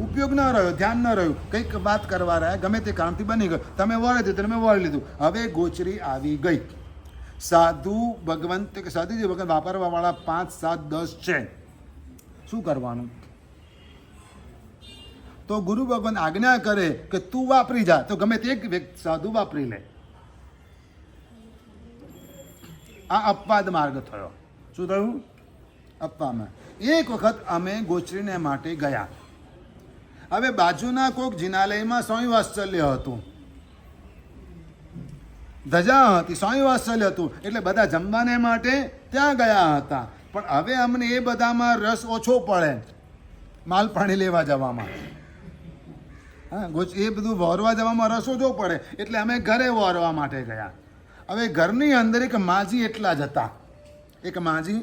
Speaker 1: ઉપયોગ ન રહ્યો, ધ્યાન ન રહ્યું, કંઈક વાત કરવા રહ્યા, ગમે તે કામથી બની ગયું. તમે વોરી દીધું, તમે વોરી લીધું. હવે ગોચરી આવી ગઈ. સાધુ ભગવંત કે સાધુજી ભગવંત વાપરવાવાળા 5, 7, 10 છે. શું કરવાનું? તો ગુરુ ભગવાન આજ્ઞા કરે કે તું વાપરી જા, તો ગમે તે એક સાધુ વાપરી લે. આ અપવાદ માર્ગ થયો. શું થયું? અપવાદ. એક વખત અમે ગોચરીને માટે ગયા. હવે બાજુના કોઈક જિનાલયમાં સ્વામી વાત્સલ્ય હતું, ધજા હતી, સ્વામી વાત્સલ્ય હતું, એટલે બધા જમવાને માટે ત્યાં ગયા હતા. પણ હવે અમને એ બધામાં રસ ઓછો પડે, માલ પાણી લેવા જવામાં. હા, એ બધું વોરવા જવામાં રસ ઓછો પડે, એટલે અમે ઘરે વોરવા માટે ગયા. હવે ઘરની અંદર એક માજી એટલા જ હતા. એક માજી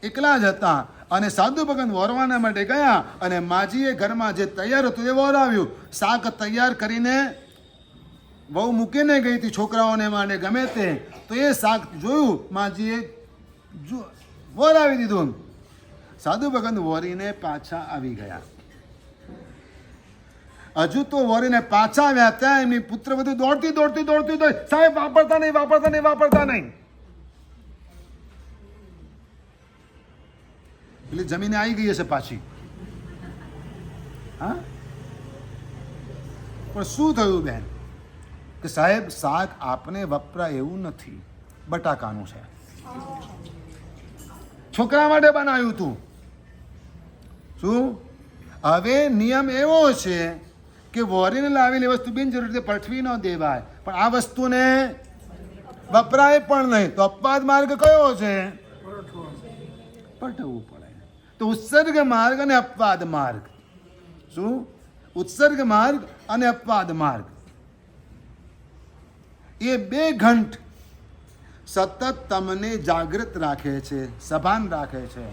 Speaker 1: એકલા જ હતા. અને સાધુ ભગત વોરવાના માટે ગયા અને માજીએ ઘરમાં જે તૈયાર હતું એ વોરાવ્યું. શાક તૈયાર કરીને વહુ મૂકીને ગઈ હતી છોકરાઓને માટે ગમે તે, તો એ શાક જોયું, માજીએ વોરાવી દીધું. સાધુ ભગત વોરીને પાછા આવી ગયા. હજુ તો વોરીને પાછા આવ્યા ત્યાં એમની પુત્ર બધું દોડતી સાહેબ વાપરતા નહીં. પેલી જમીને આવી ગઈ હશે પાછી. હા, પણ શું થયું બેન કે સાહેબ શાક આપને વપરાય એવું નથી, બટાકાનું છે, છોકરા માટે બનાવ્યું તું. શું હવે નિયમ એવો છે કે વોરીને લાવેલી વસ્તુ બિનજરૂરી રીતે પઠવી ન દેવાય, પણ આ વસ્તુને વપરાય પણ નહીં, તો અપવાદ માર્ગ કયો છે? પટવવું પડે. તો ઉત્સર્ગ માર્ગ અને અપવાદ માર્ગ. શું? ઉત્સર્ગ માર્ગ અને અપવાદ માર્ગ એ બે ઘંટ સતત તમને જાગૃત રાખે છે, સભાન રાખે છે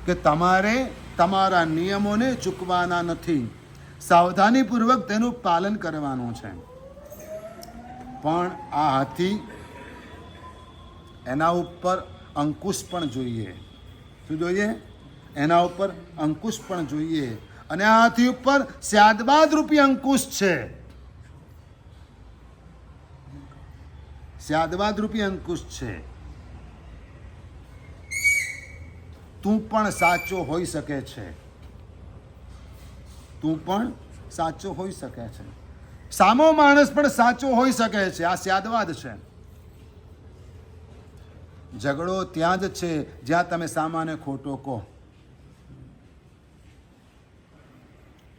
Speaker 1: કે તમારે તમારા નિયમોને ચૂકવાના નથી, સાવધાનીપૂર્વક તેનું પાલન કરવાનું છે. પણ આ હાથી, એના ઉપર અંકુશ પણ જોઈએ. શું જોઈએ? એના ઉપર અંકુશ પણ જોઈએ. અને આ હાથી ઉપર સ્યાદબાદ રૂપી અંકુશ છે. સ્યાદબાદ રૂપી અંકુશ છે. તું પણ સાચો હોઈ શકે છે. તું પણ સાચો હોઈ શકે છે. સામો માણસ પણ સાચો હોઈ શકે છે. આ સ્યાદવાદ છે. ઝઘડો ત્યાં જ છે જ્યાં તમે સામાને ખોટો કહો.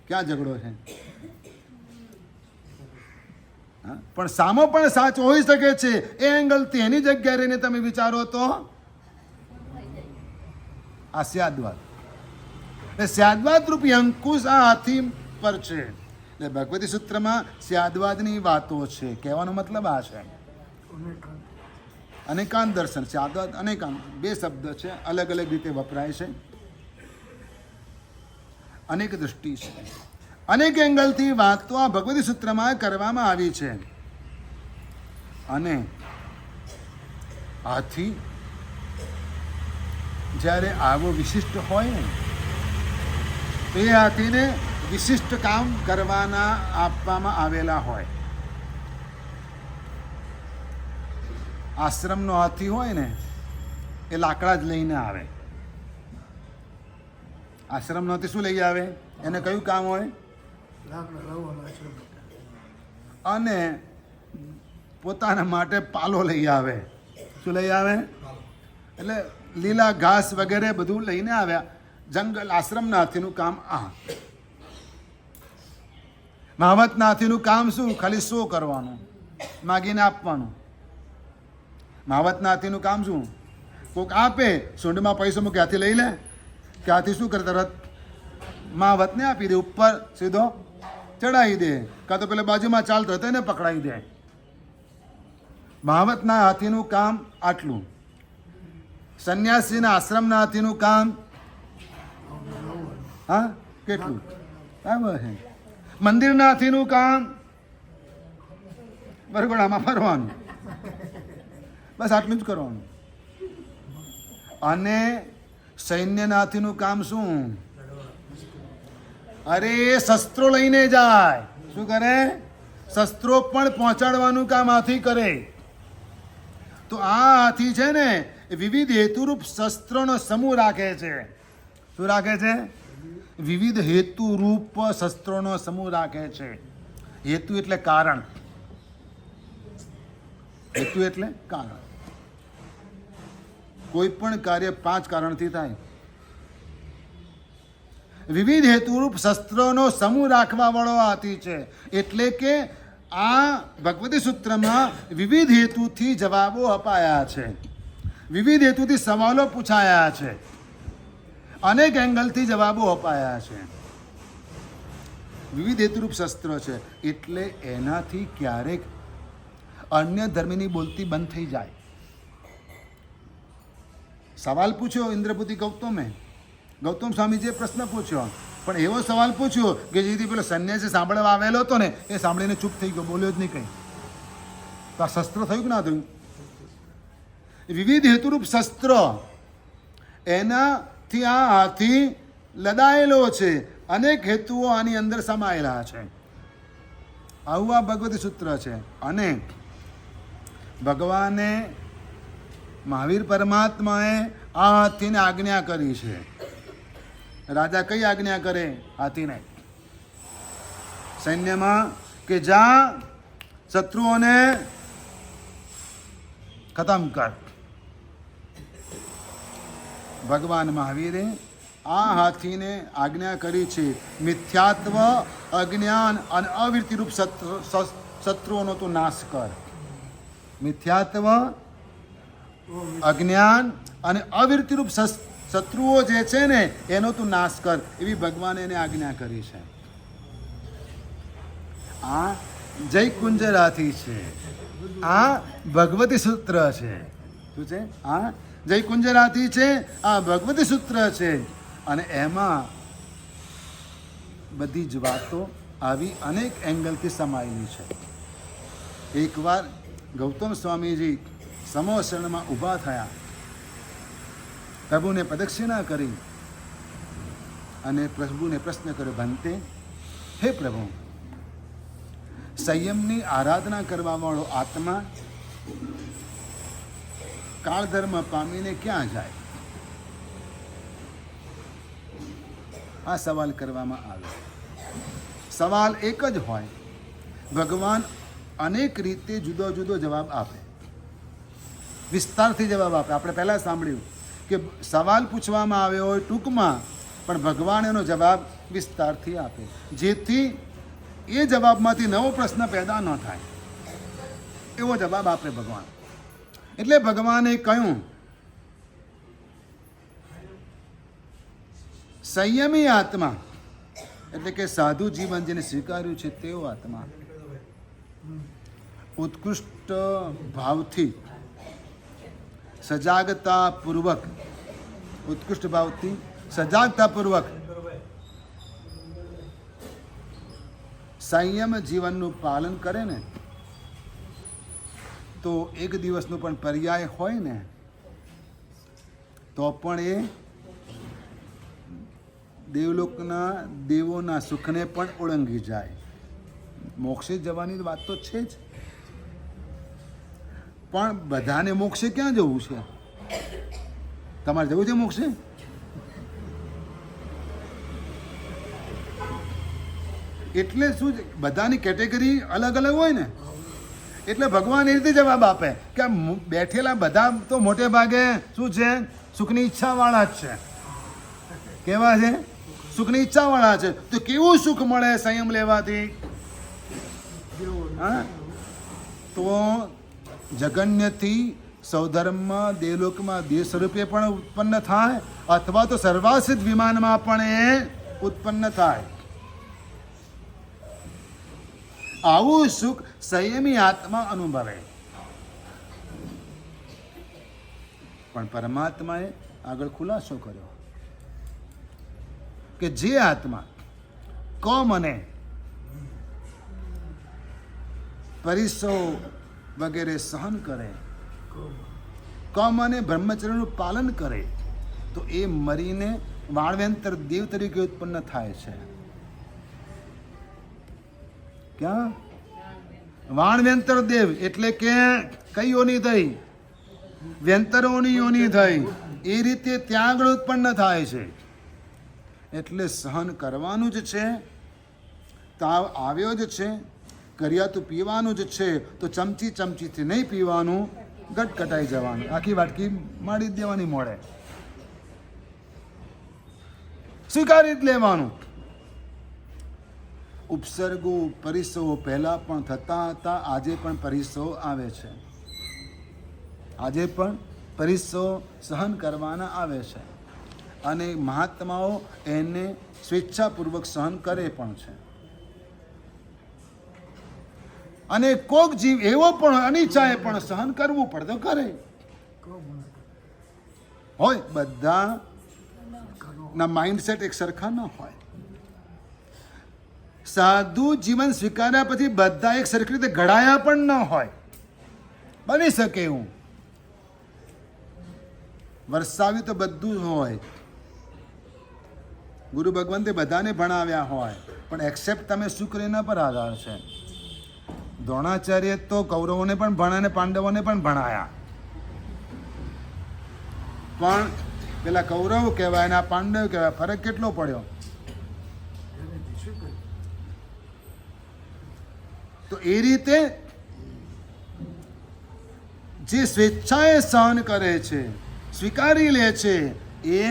Speaker 1: ક્યાં ઝઘડો છે? પણ સામો પણ સાચો હોઈ શકે છે. એ એંગલથી એની જગ્યાએ રહીને તમે વિચારો તો આ સ્યાદવાદ. એટલે સ્યાદવાદ રૂપી અંકુશ આ હાથી પર છે. એટલે ભગવતી સૂત્રમાં સ્યાદવાદની વાતો છે. કહેવાનો મતલબ આ છે. અનેકાંત દર્શન, સ્યાદવાદ અનેકાંત બે શબ્દ છે, અલગ અલગ રીતે વપરાય છે. અનેક દૃષ્ટિ છે, અનેક એંગલથી વાતો આ ભગવતી સૂત્રમાં કરવામાં આવી છે. અને આથી જ્યારે આવો વિશિષ્ટ હોય ને, તો એ હાથીને વિશિષ્ટ કામ કરવાના આપવામાં આવેલા હોય. આશ્રમનો હાથી હોય ને, એ લાકડા જ લઈને આવે. આશ્રમનો હાથી શું લઈ આવે? એને કયું કામ હોય? અને પોતાના માટે પાલો લઈ આવે. શું લઈ આવે? એટલે લીલા ઘાસ વગેરે બધું લઈને આવ્યા. જંગલ આશ્રમના હાથીનું કામ આ. મહાવતના હાથીનું કામ શું? ખાલી શો કરવાનું, માગીને આપવાનું. મહાવતના હાથીનું કામ શું? કોઈક આપે, સૂંઢમાં પૈસો મૂકે, હાથી લઈ લે. કે હાથી શું કરે? તરત મહાવતને આપી દે, ઉપર સીધો ચડાવી દે, કાં તો પેલા બાજુમાં ચાલતો હતો એને પકડાવી દે. મહાવતના હાથીનું કામ આટલું. સંન્યાસીના આશ્રમના હાથીનું કામ હા કેટલું? બરાબર છે. મંદિરના હાથીનું કામ વરઘોડામાં ફરવાનું, બસ આટલું જ કરવાનું. અને સૈન્યના હાથીનું કામ શું? અરે શસ્ત્રો લઈને જાય. શું કરે? શસ્ત્રો પણ પહોંચાડવાનું કામ હાથી કરે. તો આ હાથી છે ને, વિવિધ હેતુરૂપ શસ્ત્રોનો સમૂહ રાખે છે. શું રાખે છે? વિવિધ હેતુરૂપ શસ્ત્રોનો સમૂહ રાખે છે. હેતુ એટલે કારણ. હેતુ એટલે કારણ. કોઈ પણ કાર્ય 5 કારણથી થાય. વિવિધ હેતુરૂપ શસ્ત્રોનો સમૂહ રાખવા વાળો હાથી છે. એટલે કે આ ભગવતી સૂત્રમાં વિવિધ હેતુથી જવાબો અપાયા છે, વિવિધ હેતુથી સવાલો પૂછાયા છે, અનેક એંગલથી જવાબો અપાયા છે. વિવિધ હેતુરૂપ શસ્ત્ર છે એટલે એનાથી ક્યારેક અન્ય ધર્મની બોલતી બંધ થઈ જાય. સવાલ પૂછ્યો ઇન્દ્રપુતિ ગૌતમે, ગૌતમ સ્વામીજીએ પ્રશ્ન પૂછ્યો, પણ એવો સવાલ પૂછ્યો કે જેથી પેલો સંન્યાસી સાંભળવા આવેલો હતો ને, એ સાંભળીને ચૂપ થઈ ગયો, બોલ્યો જ નહીં કંઈ. તો આ શસ્ત્ર થયું કે ના થયું? વિવિધ હેતુરૂપ શસ્ત્ર, એનાથી આ હાથી લદાયેલો છે. અનેક હેતુઓ આની અંદર સમાયેલા છે. આવું આ ભગવતી સૂત્ર છે. અને ભગવાને મહાવીર પરમાત્માએ આ હાથીને આજ્ઞા કરી છે. રાજા કઈ આજ્ઞા કરે? હાથીને સૈન્યમાં કે જા શત્રુઓને ખતમ કર. ભગવાન મહાવીરે આ હાથીને આજ્ઞા કરી છે મિથ્યાત્વ, અજ્ઞાન અને અવૃત્તિરૂપ શત્રુઓનો તું નાશ કર. મિથ્યાત્વ, અજ્ઞાન અને અવૃત્તિરૂપ શત્રુઓ જે છે ને એનો તું નાશ કર, એવી ભગવાને એને આજ્ઞા કરી છે. આ જય કુંજરાથી છે. આ ભગવતી સૂત્ર છે. શું છે? આ જય કુંજરાથી છે. આ ભગવતી સૂત્ર છે. અને એમાં બધી જ વાતો આવી અનેક એંગલથી સમાયેલી છે. એકવાર ગૌતમ સ્વામીજી સમોસરણમાં ઊભા થયા, પ્રભુને પ્રદક્ષિણા કરી અને પ્રભુને પ્રશ્ન કર્યો, ભંતે, હે પ્રભુ, સંયમની આરાધના કરવાવાળો આત્મા કાળધર્મ પામીને ક્યાં જાય? આ સવાલ કરવામાં આવ્યો. સવાલ એક જ હોય, ભગવાન અનેક રીતે જુદો જુદો જવાબ આપે, વિસ્તારથી જવાબ આપે. આપણે પહેલાં સાંભળ્યું કે સવાલ પૂછવામાં આવ્યો હોય ટૂંકમાં, પણ ભગવાન એનો જવાબ વિસ્તારથી આપે, જેથી એ જવાબમાંથી નવો પ્રશ્ન પેદા ન થાય, એવો જવાબ આપે ભગવાન. એટલે ભગવાને કહ્યું, સંયમી આત્મા એટલે કે સાધુ જીવન જેને સ્વીકાર્યું છે તેવો આત્મા ઉત્કૃષ્ટ ભાવથી સજાગતાપૂર્વક, ઉત્કૃષ્ટ ભાવથી સજાગતાપૂર્વક સંયમ જીવનનું પાલન કરે ને, તો એક દિવસનું પણ પર્યાય હોય ને તો પણ એ દેવલોકના દેવોના સુખને પણ ઓળંગી જાય. મોક્ષે જવાની વાત તો છે જ, પણ બધાને મોક્ષે ક્યાં જવું છે? તમારે જવું છે મોક્ષે? એટલે શું છે, બધાની કેટેગરી અલગ અલગ હોય ને, એટલે ભગવાન એ રીતે જવાબ આપે કે બેઠેલા બધા તો મોટે ભાગે શું છે, સુખની ઈચ્છાવાળા જ છે. કેવા છે? સુખની ઈચ્છાવાળા છે. તો કેવું સુખ મળે સંયમ લેવાથી? હા, તો જગન્યથી સૌધર્મ દેવલોકમાં દેહ સ્વરૂપે પણ ઉત્પન્ન થાય, અથવા તો સર્વાસિદ્ધ વિમાનમાં પણ એ ઉત્પન્ન થાય. આવું સુખ સંયમી આત્મા અનુભવે. પણ પરમાત્માએ આગળ ખુલાસો કર્યો કે જે આત્મા મને પરિસો વગેરે સહન કરે, મને બ્રહ્મચર્યનું પાલન કરે, તો એ મરીને વાણવેંતર દેવ તરીકે ઉત્પન્ન થાય છે. ક્યાં? વાણવેંતર દેવ એટલે કે કઈ યોની થઈ? વેંતરોની યોની થઈ. એ રીતે ત્યાં આગળ ઉત્પન્ન થાય છે. એટલે સહન કરવાનું જ છે. તાવ આવ્યો જ છે, કરિયાતું પીવાનું જ છે, તો ચમચીથી નહીં પીવાનું, ગટગટાઈ જવાનું, આખી વાટકી મારી જ દેવાની મોડે, સ્વીકારી જ લેવાનું. ઉપસર્ગો પરિસવો પહેલા પણ થતા હતા, આજે પણ પરિસવો આવે છે. આજે પણ પરિસવો સહન કરવાના આવે છે. અને મહાત્માઓ એને સ્વેચ્છાપૂર્વક સહન કરે પણ છે. અને કોક જીવ એવો પણ અનિચ્છાએ પણ સહન કરવું પડે તો કરે. હોય, બધાના માઇન્ડસેટ એક સરખા ન હોય. સાધુ જીવન સ્વીકાર્યા પછી બધા એક સરખી રીતે ઘડાયા પણ ન હોય. બની શકે એવું. વરસાવી તો બધું જ હોય. ગુરુ ભગવંતે બધાને ભણાવ્યા હોય, પણ એક્સેપ્ટ તમે શું કરીને પર આધાર છે. દ્રોણાચાર્ય તો કૌરવોને પણ ભણાયા અને પાંડવોને પણ ભણાયા, પણ પેલા કૌરવ કહેવાય અને આ પાંડવ કહેવાય, ફરક કેટલો પડ્યો?
Speaker 2: એને ડિસિપ્લિન
Speaker 1: તો એ રીતે જે સ્વેચ્છાએ સહન કરે છે, સ્વીકારી લે છે, એ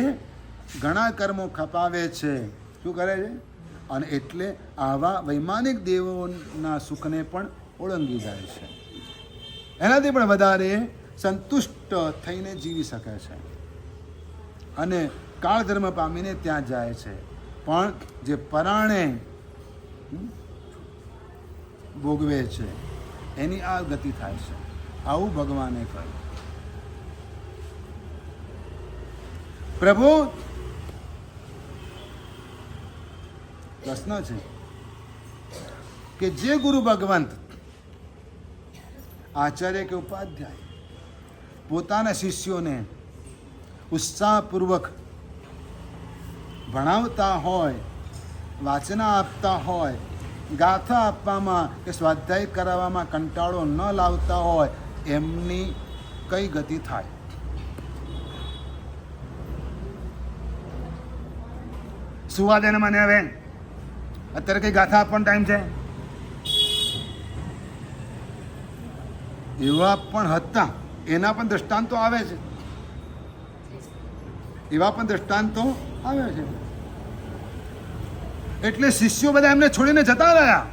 Speaker 1: ઘણા કર્મો ખપાવે છે. શું કરે છે? અને એટલે આવા વૈમાનિક દેવોના સુખને પણ ઓળંગી જાય છે, એનાથી પણ વધારે સંતુષ્ટ થઈને જીવી શકે છે અને કાળ ધર્મ પામીને ત્યાં જાય છે. પણ જે પરાણે ભોગવે છે એની આ ગતિ થાય છે. આવું ભગવાને કહ્યું. પ્રભુ, પ્રશ્ન છે કે જે ગુરુ ભગવંત આચાર્ય કે ઉપાધ્યાય પોતાના શિષ્યોને ઉત્સાહપૂર્વક ભણાવતા હોય, વાચના આપતા હોય, ગાથા આપવામાં કે સ્વાધ્યાય કરાવવામાં કંટાળો ન લાવતા હોય, એમની કઈ ગતિ થાય? સુવા દે ને મને. હવે અત્યારે કઈ ગાથા આપવાનો ટાઈમ છે? એવા પણ હતા, એના પણ દ્રષ્ટાંતો આવે છે, એવા પણ દ્રષ્ટાંતો આવે છે. એટલે શિષ્યો બધા એમને છોડીને જતા રહ્યા,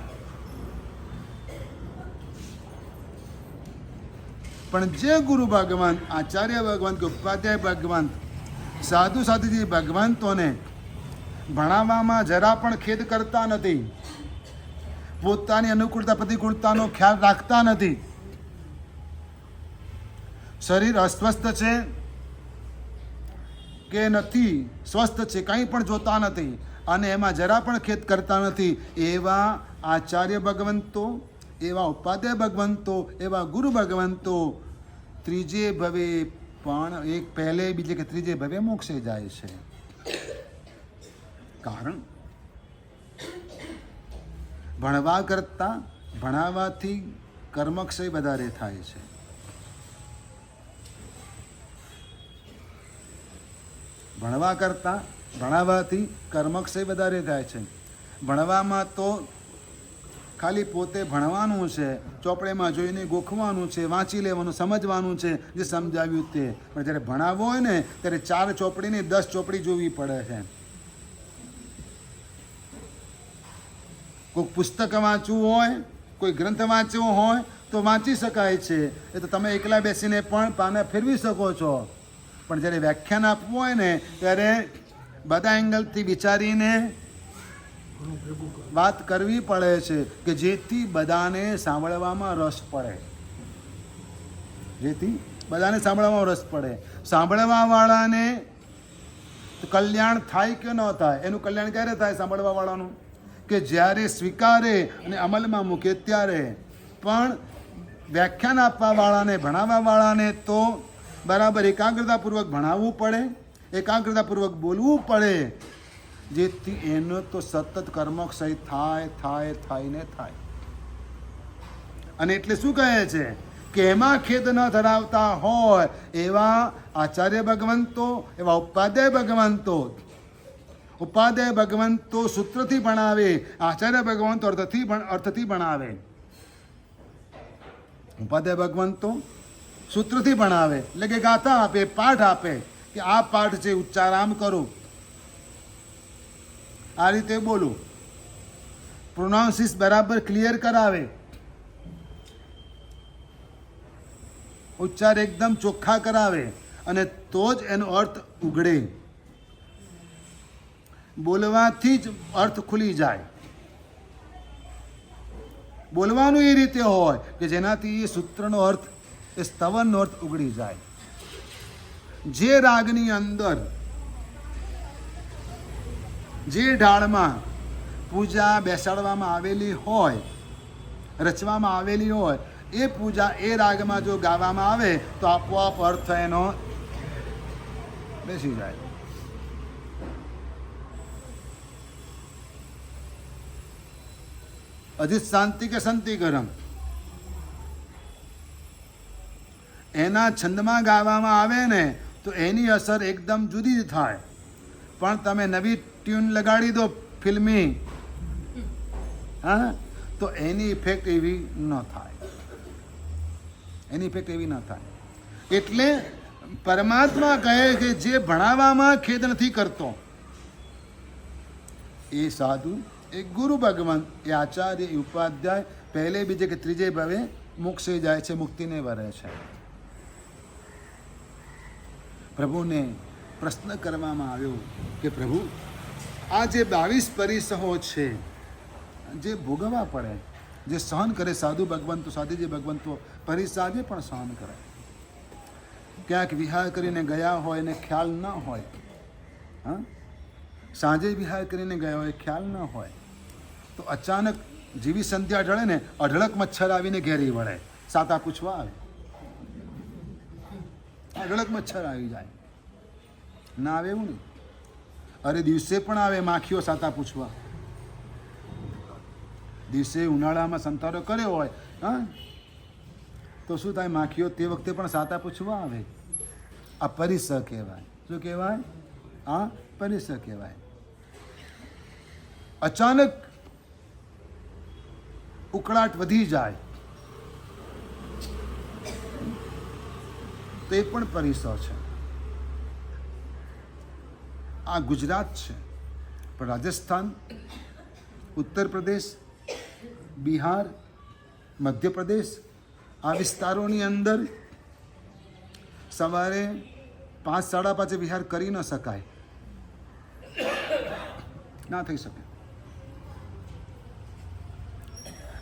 Speaker 1: પણ જે ગુરુ ભગવાન, આચાર્ય ભગવાન કે ઉપાધ્યાય ભગવાન, સાધુ સાધુજી ભગવંતોને ભણાવવામાં જરા પણ ખેદ કરતા નથી, પોતાની અનુકૂળતા પ્રતિકૂળતાનો ખ્યાલ રાખતા નથી, શરીર અસ્વસ્થ છે કે નથી, સ્વસ્થ છે, કંઈ પણ જોતા નથી અને એમાં જરા પણ ખેદ કરતા નથી, એવા આચાર્ય ભગવંતો, એવા ઉપાધ્યાય ભગવંતો, એવા ગુરુ ભગવંતો ત્રીજે ભવે પણ એક પહેલે બીજે કે ત્રીજે ભવે મોક્ષે જાય છે. કારણ ભણવા કરતાં ભણાવવાથી કર્મક્ષય વધારે થાય છે. ભણવા કરતાં ભણાવવાથી કર્મક્ષય વધારે થાય છે. ભણવામાં તો ખાલી પોતે ભણવાનું છે, ચોપડીમાં જોઈને ગોખવાનું છે, વાંચી લેવાનું, સમજવાનું છે, જે સમજાવ્યું તે. પણ જ્યારે ભણાવવો હોય ને ત્યારે 4 ચોપડીની 10 ચોપડી જોવી પડે છે. કોઈ પુસ્તક વાંચવું હોય, કોઈ ગ્રંથ વાંચવો હોય તો વાંચી શકાય છે, એ તો તમે એકલા બેસીને પણ પાના ફેરવી શકો છો. પણ જ્યારે વ્યાખ્યાન આપવું હોય ને ત્યારે બધા એંગલથી વિચારીને
Speaker 2: ઘણું ભેગું કરે.
Speaker 1: વાત કરવી પડે છે કે જેથી બધાને સાંભળવામાં રસ પડે, જેથી બધાને સાંભળવામાં રસ પડે. સાંભળવાવાળાને કલ્યાણ થાય કે ન થાય? એનું કલ્યાણ ક્યારે થાય સાંભળવાવાળાનું? કે જ્યારે સ્વીકારે અને અમલમાં મૂકે ત્યારે. પણ વ્યાખ્યાન આપવાવાળાને, ભણાવવાવાળાને તો બરાબર એકાગ્રતાપૂર્વક ભણાવવું પડે, એકાગ્રતાપૂર્વક બોલવું પડે, જેથી એનો તો સતત કર્મક્ષય થાય ને થાય. અને એટલે શું કહે છે કે એમાં ખેદ ન ધરાવતા હોય એવા આચાર્ય ભગવંતો, એવા ઉપાધ્યાય ભગવંતો. ઉપાધ્યાય ભગવંતો સૂત્રથી ભણાવે, આચાર્ય ભગવંતો અર્થથી ભણાવે. ઉપાધ્યાય ભગવંતો સૂત્રથી ભણાવે, એટલે કે ગાથા આપે, પાઠ આપે કે આ પાઠ છે, ઉચ્ચાર આમ કરો, આ રીતે બોલું, પ્રોનાઉન્સિસ બરાબર ક્લિયર કરાવે, ઉચ્ચાર એકદમ ચોખ્ખા કરાવે, અને તો જ એનો અર્થ ઉઘડે. બોલવાથી જ અર્થ ખુલી જાય. બોલવાનું એ રીતે હોય કે જેનાથી એ સૂત્રનો અર્થ, એ સ્તવનનો અર્થ ઉઘડી જાય. જે રાગની અંદર, જે ઢાળમાં પૂજા બેસાડવામાં આવેલી હોય, રચવામાં આવેલી હોય, એ પૂજા એ રાગમાં જો ગાવામાં આવે તો આપોઆપ અર્થ એનો બેસી જાય. અધિત શાંતિ કે સંતિ ગરમ, એના છંદમાં ગાવામાં આવે ને તો એની અસર એકદમ જુદી જ થાય. પણ તમે નવી ટ્યુન લગાડી દો ફિલ્મી, હા, તો એની ઇફેક્ટ એવી ન થાય. એની ઇફેક્ટ એવી ન થાય. એટલે પરમાત્મા કહે કે જે ભણાવવામાં ખેદ નથી કરતો એ સાધુ, એ ગુરુ ભગવાન, એ આચાર્ય, એ ઉપાધ્યાય પહેલે બીજે કે ત્રીજે ભાવે મોક્ષે જાય છે, મુક્તિને વરે છે. પ્રભુને પ્રશ્ન કરવામાં આવ્યો કે પ્રભુ, આ જે 22 પરિસહો છે જે ભોગવવા પડે, જે સહન કરે સાધુ ભગવંતો, સાધુજી ભગવંતો પરિસાજે પણ સહન કરે. ક્યાંક વિહાર કરીને ગયા હોય ને ખ્યાલ ન હોય, હા, સાંજે વિહાર કરીને ગયા હોય ખ્યાલ ન હોય, તો અચાનક જેવી સંધ્યા ઢળે ને અઢળક મચ્છર આવીને ઘેરી વળે, સાતા પૂછવા આવે. અઢળક મચ્છર આવી જાય, ના આવે એવું નહીં. અરે દિવસે પણ આવે માખીઓ સાતા પૂછવા. દિવસે ઉનાળામાં સંતારો કર્યો હોય, હા, તો શું થાય, માખીઓ તે વખતે પણ સાતા પૂછવા આવે. આ પરિસર કહેવાય. શું કહેવાય? આ પરિસર કહેવાય. અચાનક ઉકળાટ વધી જાય તો એ પણ પરિસર છે. આ ગુજરાત છે, પણ રાજસ્થાન, ઉત્તર પ્રદેશ, બિહાર, મધ્યપ્રદેશ, આ વિસ્તારોની અંદર સવારે 5-5:30 વિહાર કરી ન શકાય, ના થઈ શકે.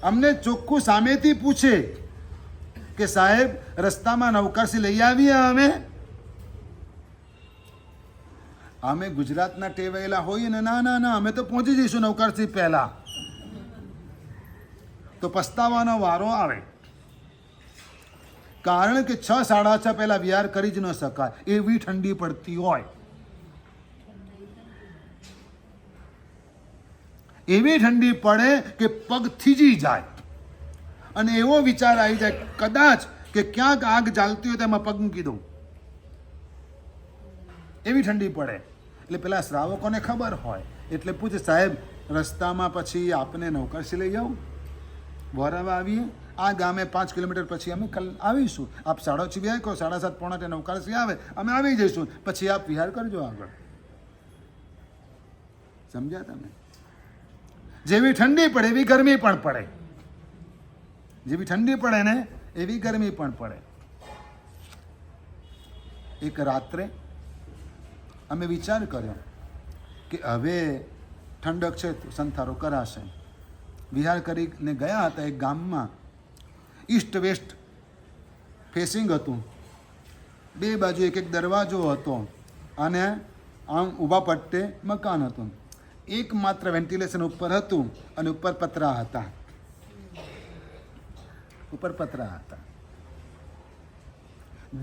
Speaker 1: અમને ચોખ્ખું સામેથી પૂછે કે સાહેબ રસ્તામાં નવકારસી લઈ આવીએ અમે ગુજરાતના ટેવાયેલા હોઈએ ને, ના ના ના, અમે તો પહોંચી જઈશું નવકારસી પહેલા, તો પસ્તાવાનો વારો આવે. કારણ કે 6-6:30 પહેલા વિહાર કરી જ ન શકાય, એવી ઠંડી પડતી હોય. એવી ઠંડી પડે કે પગ થીજી જાય અને એવો વિચાર આવી જાય કદાચ કે ક્યાંક આગ ચાલતી હોય તેમાં પગ મૂકી દઉં, એવી ઠંડી પડે. એટલે પેલા શ્રાવકોને ખબર હોય એટલે પૂછે, સાહેબ રસ્તામાં પછી આપને નવકારસી લઈ જાઉં, વરાવા આવીએ, આ ગામે 5 કિલોમીટર પછી અમે આવીશું, આપ 6:30 વિહાર કરો, 7:30-8 નવકારસી આવે, અમે આવી જઈશું, પછી આપ વિહાર કરજો આગળ. સમજ્યા તમે? જેવી ઠંડી પડે એવી ગરમી પણ પડે, જેવી ઠંડી પડે ને એવી ગરમી પણ પડે. એક રાત્રે અમે વિચાર કર્યો કે હવે ઠંડક છે તો સંથારો કરાશે. વિહાર કરીને ગયા હતા એક ગામમાં, ઈસ્ટ વેસ્ટ ફેસિંગ હતું, બે બાજુ એક દરવાજો હતો અને આમ ઊભા પટ્ટે મકાન હતું. એકમાત્ર વેન્ટિલેશન ઉપર હતું અને ઉપર પતરા હતા, ઉપર પતરા હતા.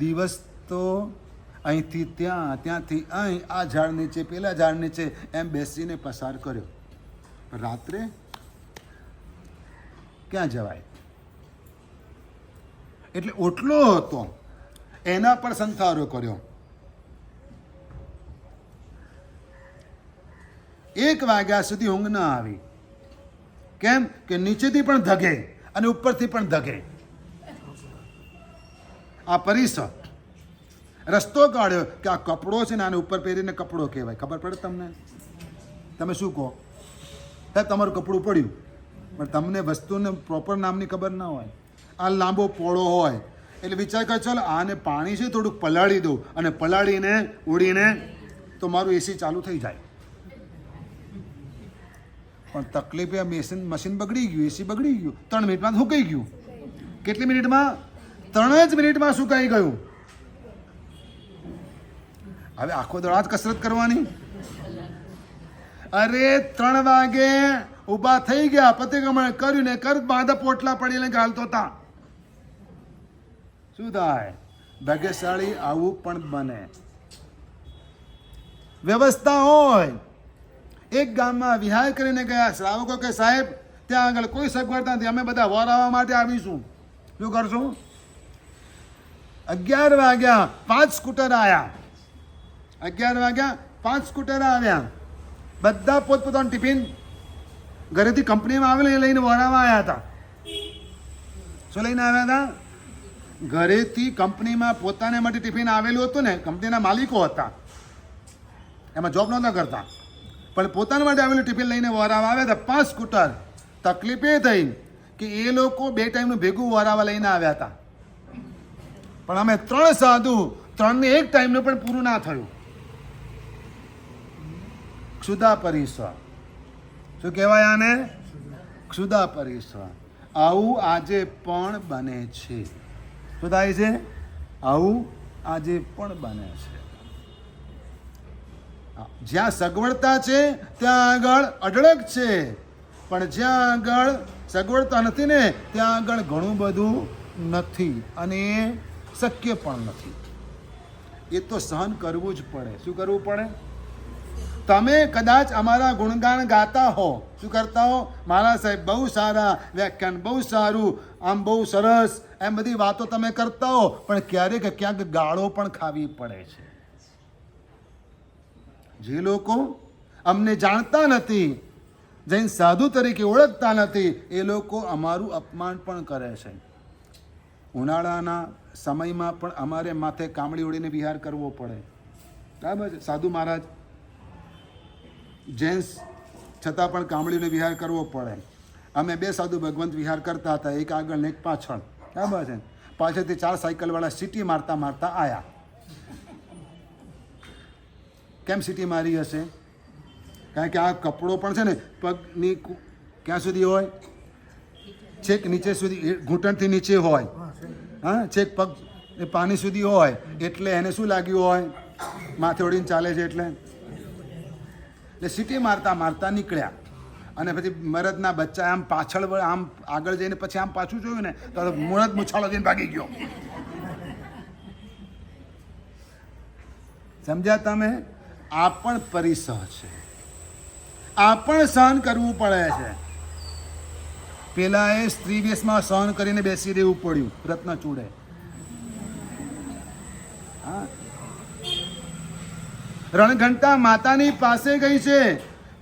Speaker 1: દિવસ તો અહીંથી ત્યાં, ત્યાંથી અહીં, આ ઝાડ નીચે, પેલા ઝાડ નીચે એમ બેસીને પસાર કર્યો. રાત્રે ક્યાં જવાય? એટલે ઓટલો હતો એના પર સંથારો કર્યો. 1 વાગ્યા સુધી ઊંઘ ના આવી. કેમ કે નીચેથી પણ ધગે અને ઉપરથી પણ ધગે. આ પરિસર રસ્તો કાઢ્યો કે આ કપડો છે ને આને ઉપર પહેરીને કપડો કહેવાય. ખબર પડે તમને? તમે શું કહો? સાહેબ તમારું કપડું પડ્યું, પણ તમને વસ્તુને પ્રોપર નામની ખબર ના હોય. આ લાંબો પોળો હોય એટલે વિચાર કર, ચાલ આને પાણી છે થોડુંક પલાળી દઉં અને પલાળીને ઉડીને તો મારું એસી ચાલુ થઈ જાય. પણ તકલીફ એ મશીન બગડી ગયું, એસી બગડી ગયું, 3 મિનિટમાં સુકાઈ ગયું. કેટલી મિનિટમાં? 3 જ મિનિટમાં સુકાઈ ગયું. હવે આખો દોડ કસરત કરવાની. અરે 3 વાગે ઊભા થઈ ગયા, પતિક્રમણ કર્યું ને બાંધા પોટલા પડીને ગાલતો હતા. શું થાય? ભાગ્યશાળી આવું પણ બને. વ્યવસ્થા હોય. એક ગામમાં વિહાર કરીને ગયા શ્રાવકો કે સાહેબ ત્યાં આગળ કોઈ સગવડતા નથી, અમે બધા વરાવા માટે આવીશું. શું કરશું? 11 વાગ્યા 5 સ્કૂટર આવ્યા. 11 વાગ્યા 5 સ્કૂટર આવ્યા. બધા પોતપોતાનું ટિફિન ઘરેથી કંપનીમાં આવેલું એ લઈને વરાવા આવ્યા હતા. શું લઈને આવ્યા હતા? ઘરેથી કંપનીમાં પોતાને માટે ટિફિન આવેલું હતું ને, કંપનીના માલિકો હતા, એમાં જોબ નહોતા કરતા, પણ પોતાના માટે આવેલું ટિફિન લઈને વરાવા આવ્યા હતા 5 સ્કૂટર. તકલીફ એ થઈ કે એ લોકો 2 ટાઈમનું ભેગું વરાવા લઈને આવ્યા હતા, પણ અમે 3 સાધુ 3ને 1 ટાઈમનું પણ પૂરું ના થયું. ક્ષુધા પરિસર. શું કહેવાય આને? ક્ષુધા પરિસર. આવું આજે પણ બને છે. શું થાય છે? આવું આજે પણ બને છે. જ્યાં સગવડતા છે ત્યાં આગળ અઢળક છે, પણ જ્યાં આગળ સગવડતા નથી ને ત્યાં આગળ ઘણું બધું નથી, અને એ શક્ય પણ નથી. એ તો સહન કરવું જ પડે. શું કરવું પડે? તમે કદાચ અમારા ગુણગાન ગાતા હો, શું કરતા હો? મારા સાહેબ બહુ સારા, વ્યાખ્યાન બહુ સારું, આમ બહુ સરસ, એમ બધી વાતો તમે કરતા હો, પણ ક્યારેક ક્યાંક ગાળો પણ ખાવી પડે છે. જે લોકો અમને જાણતા નથી, જૈન સાધુ તરીકે ઓળખતા નથી, એ લોકો અમારું અપમાન પણ કરે છે. ઉનાળાના સમયમાં પણ અમારે માથે કામળી ઓળીને વિહાર કરવો પડે. બરાબર છે? સાધુ મહારાજ જેન્ટ્સ છતાં પણ કામળીઓને વિહાર કરવો પડે. અમે 2 સાધુ ભગવંત વિહાર કરતા હતા, એક આગળ ને એક પાછળ. બરાબર છે? પાછળથી 4 સાયકલવાળા સિટી મારતા મારતા આવ્યા. કેમ સિટી મારી હશે? કારણ કે આ કપડો પણ છે ને પગની ક્યાં સુધી હોય? છેક નીચે સુધી, ઘૂંટણથી નીચે હોય. હા, છેક પગ પાણી સુધી હોય, એટલે એને શું લાગ્યું હોય? માથે ઓળીને ચાલે છે એટલે સિટી મારતા મારતા નીકળ્યા. અને પછી મરદના બચ્ચા આમ પાછળ આમ આગળ જઈને પછી આમ પાછું જોયું ને તો મુરદ મુછાળો જઈને ભાગી ગયો. સમજ્યા તમે? આ પણ પરિસર છે, આ પણ સહન કરવું પડે છે. પેલા એ સ્ત્રી વેશમાં સહન કરીને બેસી રહેવું પડ્યું રત્નચૂડે. હા, રણઘંટા માતાની પાસે ગઈ છે.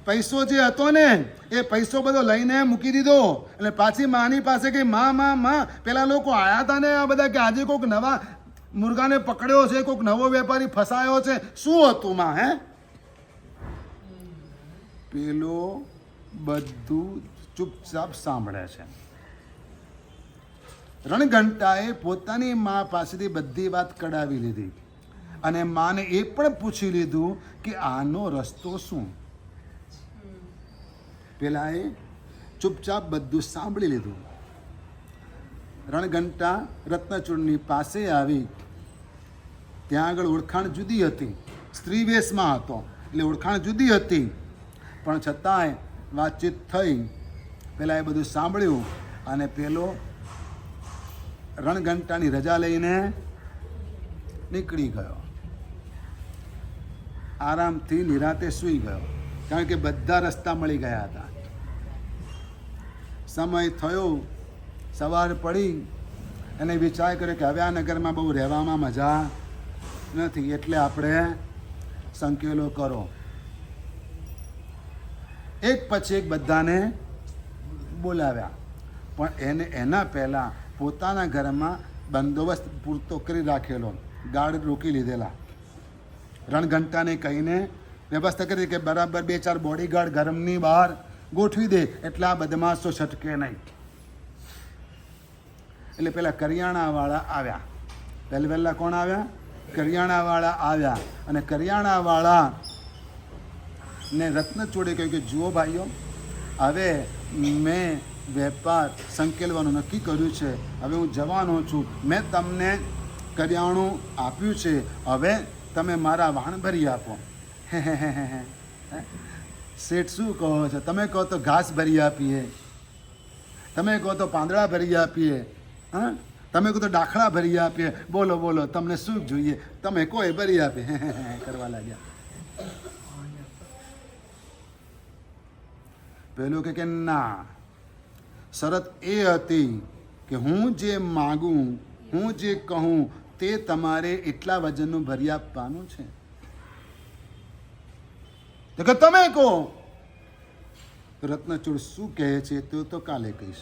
Speaker 1: પૈસો જે હતો ને એ પૈસો બધો લઈને મૂકી દીધો, એટલે પાછી માની પાસે ગઈ. માં પેલા લોકો આયા હતા ને આ બધા, કે આજે કોઈક નવા મુર્ગાને પકડ્યો છે, કોઈક નવો વેપારી ફસાયો છે. શું હતું માં? હે, પેલો બધું ચૂપચાપ સાંભળે છે. રણઘંટાએ પોતાની મા પાસેથી બધી વાત કઢાવી લીધી, અને માને એ પણ પૂછી લીધું કે આનો રસ્તો શું. પેલાએ ચૂપચાપ બધું સાંભળી લીધું. રણઘંટા રત્નચૂડની પાસે આવી. ત્યાં આગળ ઓળખાણ જુદી હતી, સ્ત્રી વેશમાં હતો એટલે ઓળખાણ જુદી હતી, પણ છતાંય વાતચીત થઈ. પેલા એ બધું સાંભળ્યું, અને પેલો રણઘંટાની રજા લઈને નીકળી ગયો. આરામથી નિરાતે સૂઈ ગયો, કારણ કે બધા રસ્તા મળી ગયા હતા. સમય થયો, સવાર પડી, અને વિચાર કર્યો કે હવે આ નગરમાં બહુ રહેવામાં મજા નથી, એટલે આપણે સંકેલો કરો. એક પછી એક બધાને બોલાવ્યા, પણ એના પહેલાં પોતાના ઘરમાં બંદોબસ્ત પૂરતો કરી રાખેલો, ગાર્ડ રોકી લીધેલા. રણઘંટાને કહીને વ્યવસ્થા કરી કે બરાબર 2-4 બોડીગાર્ડ ઘરની બહાર ગોઠવી દે, એટલે આ બદમાશો છટકે નહીં. એટલે પેલા કરિયાણાવાળા આવ્યા. વહેલા કોણ આવ્યા? કરિયાણાવાળા આવ્યા. અને કરિયાણાવાળા ને રત્નચૂડે કહ્યું કે જુઓ ભાઈઓ, હવે મેં વેપાર સંકેલવાનું નક્કી કર્યું છે, હવે હું જવાનો છું. મેં તમને કરિયાણું આપ્યું છે, હવે તમે મારા વાહન ભરી આપો. શેઠ શું કહો છો? તમે કહો તો ઘાસ ભરી આપીએ, તમે કહો તો પાંદડા ભરી આપીએ, હા, તમે કહો તો ડાખડા ભરી આપીએ. બોલો બોલો, તમને શું જોઈએ? તમે કહો એ ભરી આપીએ. કરવા લાગ્યા. પેલું કે ના, શરત એ હતી કે હું જે માગું, હું જે કહું તે તમારે એટલા વજનનું ભરી આપવાનું છે. તો કે તમે કહો. રત્નચૂડ શું કહે છે તે તો કાલે કહીશ.